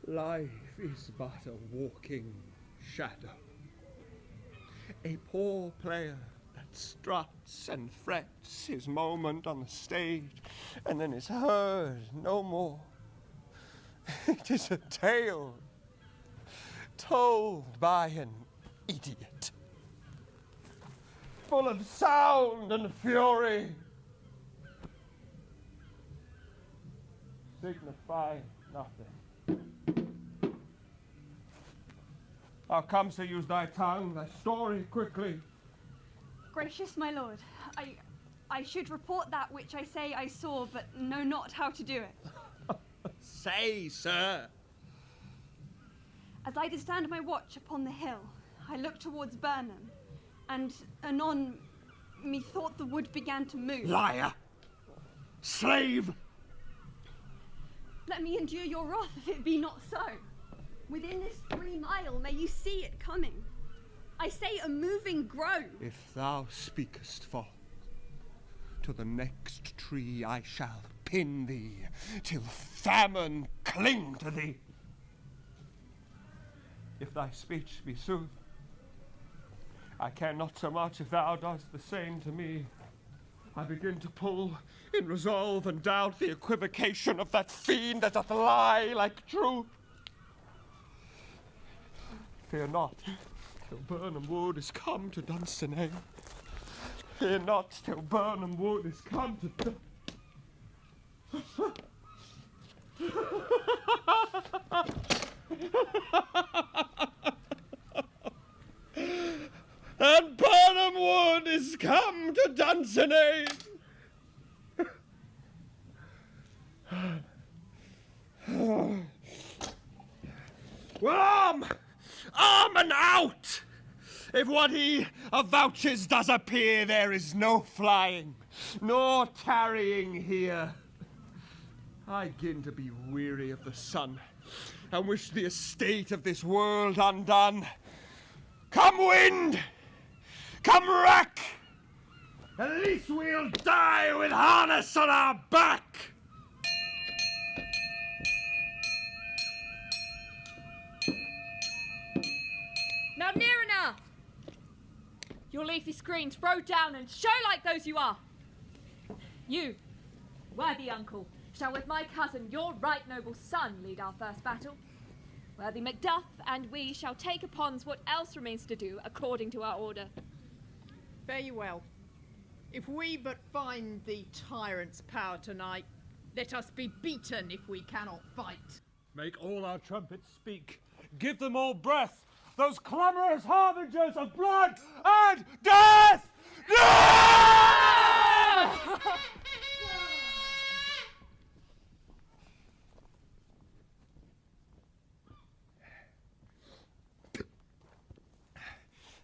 Life is but a walking shadow, a poor player that struts and frets his moment on the stage and then is heard no more. It is a tale told by an idiot, full of sound and fury, signifying nothing. How comes to use thy tongue, thy story quickly? Gracious my lord, I should report that which I say I saw, but know not how to do it. Say, sir. As I did stand my watch upon the hill, I looked towards Burnham, and anon methought the wood began to move. Liar! Slave! Let me endure your wrath if it be not so. Within this 3 mile may you see it coming. I say a moving grove. If thou speakest false, to the next tree I shall pin thee, till famine cling to thee. If thy speech be sooth, I care not so much if thou dost the same to me. I begin to pull in resolve and doubt the equivocation of that fiend that doth lie like truth. Fear not till Burnham Wood is come to Dunsinane. Fear not till Burnham Wood is come to And Burnham Wood is come to Dunsinane. Well, arm and out! If what he avouches does appear, there is no flying, nor tarrying here. I begin to be weary of the sun, and wish the estate of this world undone. Come wind! Come wreck! At least we'll die with harness on our back! Now near enough! Your leafy screen throw down and show like those you are! You, worthy uncle, shall with my cousin, your right noble son, lead our first battle. Worthy Macduff and we shall take upon what else remains to do according to our order. Fare you well. If we but find the tyrant's power tonight, let us be beaten if we cannot fight. Make all our trumpets speak. Give them all breath. Those clamorous harbingers of blood and death!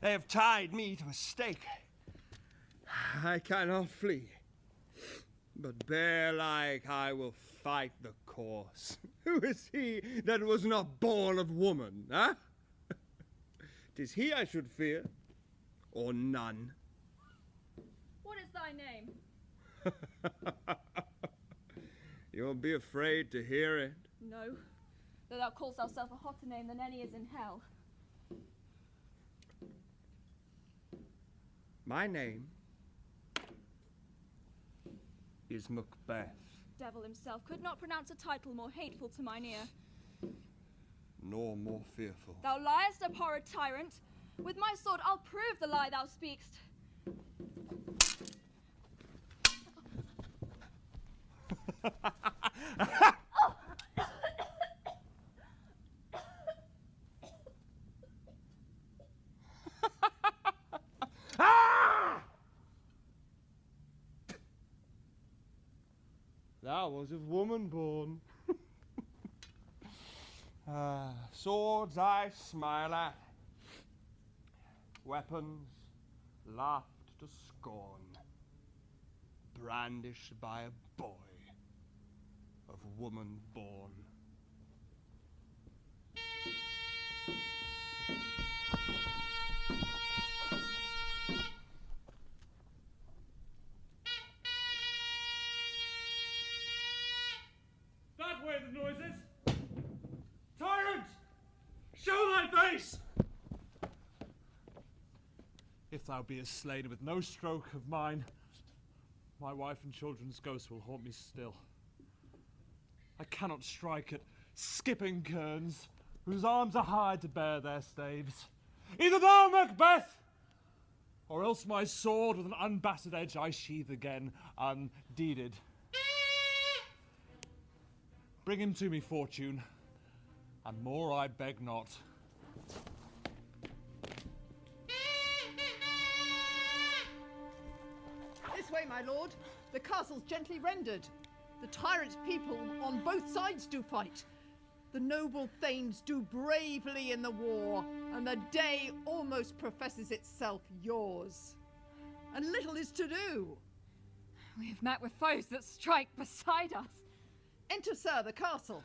They have tied me to a stake. I cannot flee. But bear-like I will fight the course. Who is he that was not born of woman, huh? 'Tis he I should fear, or none. What is thy name? You'll be afraid to hear it. No, though thou callst thyself a hotter name than any is in hell. My name is Macbeth. Devil himself could not pronounce a title more hateful to mine ear. Nor more fearful. Thou liest, abhorred tyrant. With my sword I'll prove the lie thou speakst. Thou was of woman born. Swords I smile at, weapons laughed to scorn, brandished by a boy of woman born. That way the noises! Tyrant! Show thy face! If thou beest slain with no stroke of mine, my wife and children's ghosts will haunt me still. I cannot strike at skipping kerns, whose arms are high to bear their staves. Either thou, Macbeth, or else my sword with an unbattered edge I sheathe again, undeeded. Bring him to me, Fortune, and more I beg not. This way, my lord. The castle's gently rendered. The tyrant's people on both sides do fight. The noble thanes do bravely in the war, and the day almost professes itself yours. And little is to do. We have met with foes that strike beside us. Enter, sir, the castle.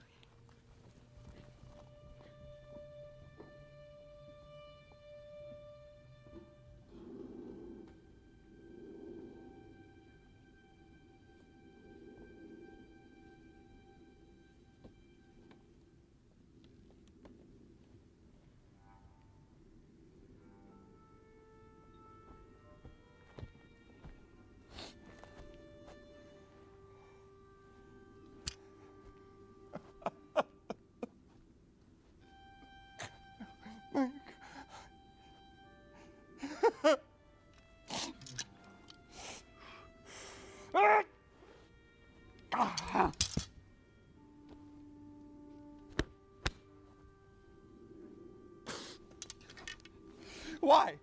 Why?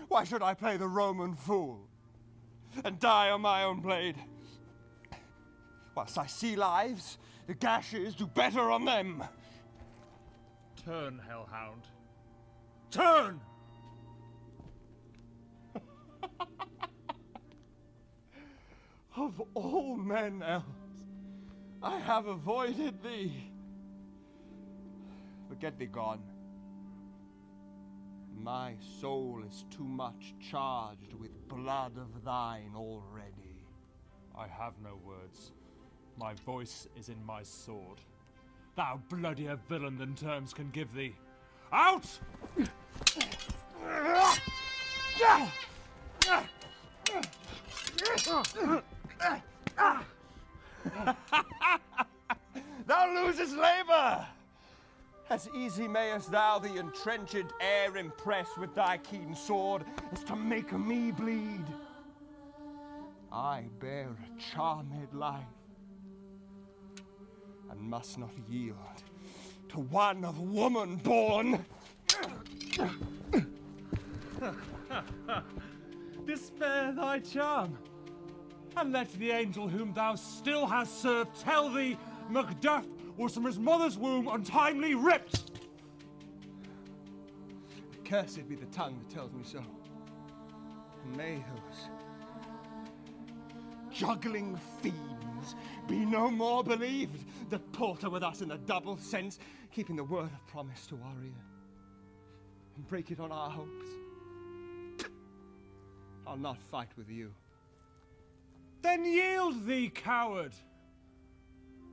Why should I play the Roman fool and die on my own blade? Whilst I see lives, the gashes do better on them. Turn, hellhound. Turn! Of all men else, I have avoided thee. But get thee gone. My soul is too much charged with blood of thine already. I have no words. My voice is in my sword. Thou bloodier villain than terms can give thee. Out! Thou losest labour! As easy mayest thou the entrenched air impress with thy keen sword as to make me bleed. I bear a charmed life, and must not yield to one of woman born. Despair thy charm, and let the angel whom thou still hast served tell thee Macduff was from his mother's womb untimely ripped. Cursed be the tongue that tells me so. And may those juggling fiends be no more believed that palter with us in a double sense, keeping the word of promise to our ear, and break it on our hopes. I'll not fight with you. Then yield thee, coward,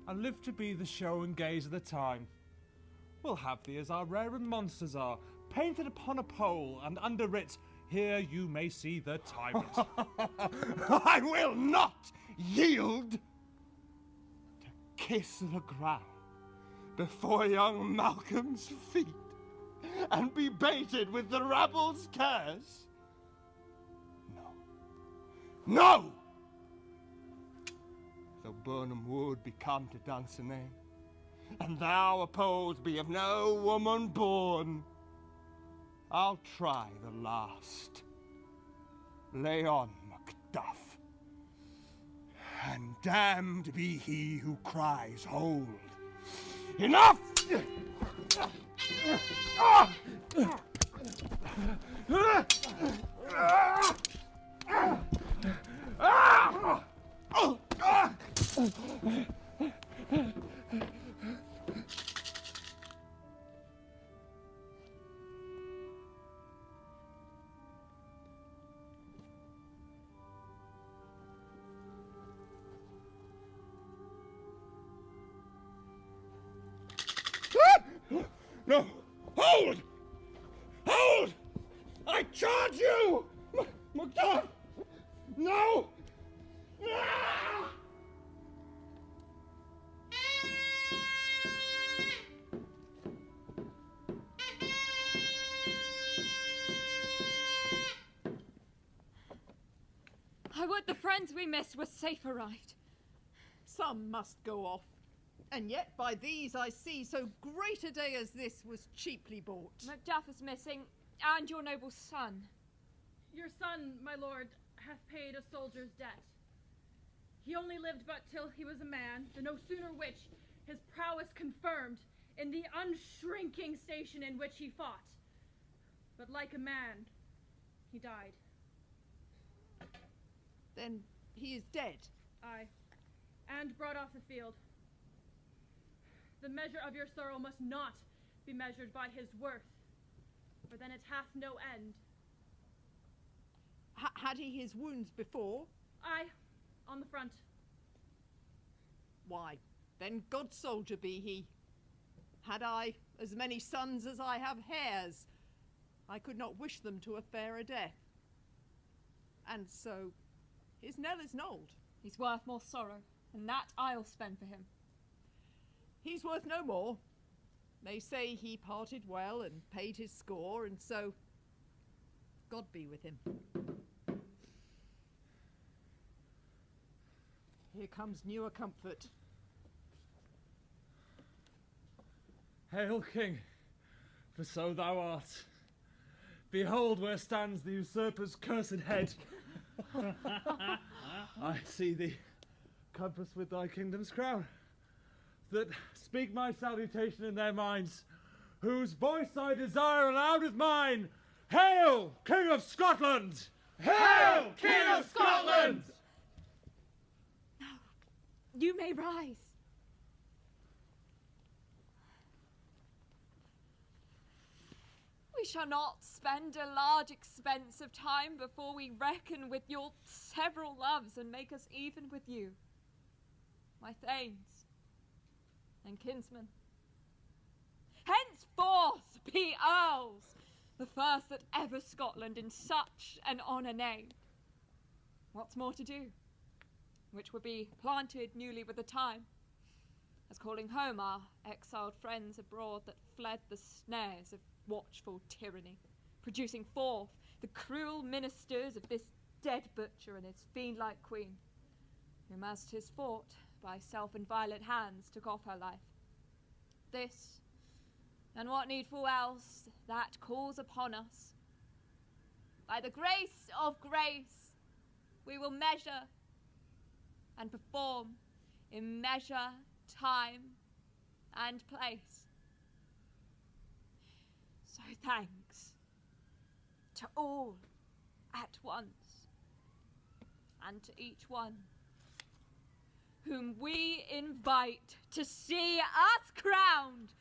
and live to be the show and gaze of the time. We'll have thee as our rare monsters are, painted upon a pole, and underwrit, here you may see the tyrant. I will not yield to kiss the ground before young Malcolm's feet and be baited with the rabble's curse. No! Though Burnham Wood be come to Dunsinane, and thou opposed be of no woman born, I'll try the last. Lay on, Macduff, and damned be he who cries hold. Enough! No! Hold! Hold! I charge you! Macduff! No! Ah! I would the friends we missed were safe arrived. Some must go off, and yet by these I see so great a day as this was cheaply bought. Macduff is missing, and your noble son. Your son, my lord, hath paid a soldier's debt. He only lived but till he was a man, the no sooner which his prowess confirmed in the unshrinking station in which he fought. But like a man, he died. Then he is dead? Aye, and brought off the field. The measure of your sorrow must not be measured by his worth, for then it hath no end. Had he his wounds before? Aye, on the front. Why, then God soldier be he. Had I as many sons as I have hairs, I could not wish them to a fairer death. And so, his knell is knolled. He's worth more sorrow, and that I'll spend for him. He's worth no more. They say he parted well and paid his score, and so, God be with him. Here comes newer comfort. Hail, King, for so thou art. Behold where stands the usurper's cursed head. I see thee compassed with thy kingdom's crown, that speak my salutation in their minds, whose voice I desire aloud with mine. Hail, King of Scotland! Hail, King of Scotland! Now, you may rise. We shall not spend a large expense of time before we reckon with your several loves and make us even with you, my thanes and kinsmen. Henceforth be earls, the first that ever Scotland in such an honour named. What's more to do? Which would be planted newly with the time, as calling home our exiled friends abroad that fled the snares of watchful tyranny, producing forth the cruel ministers of this dead butcher and his fiend-like queen, whom as 'tis fought by self and violent hands took off her life. This, and what needful else that calls upon us, by the grace of grace, we will measure and perform in measure, time, and place. So thanks to all at once, and to each one whom we invite to see us crowned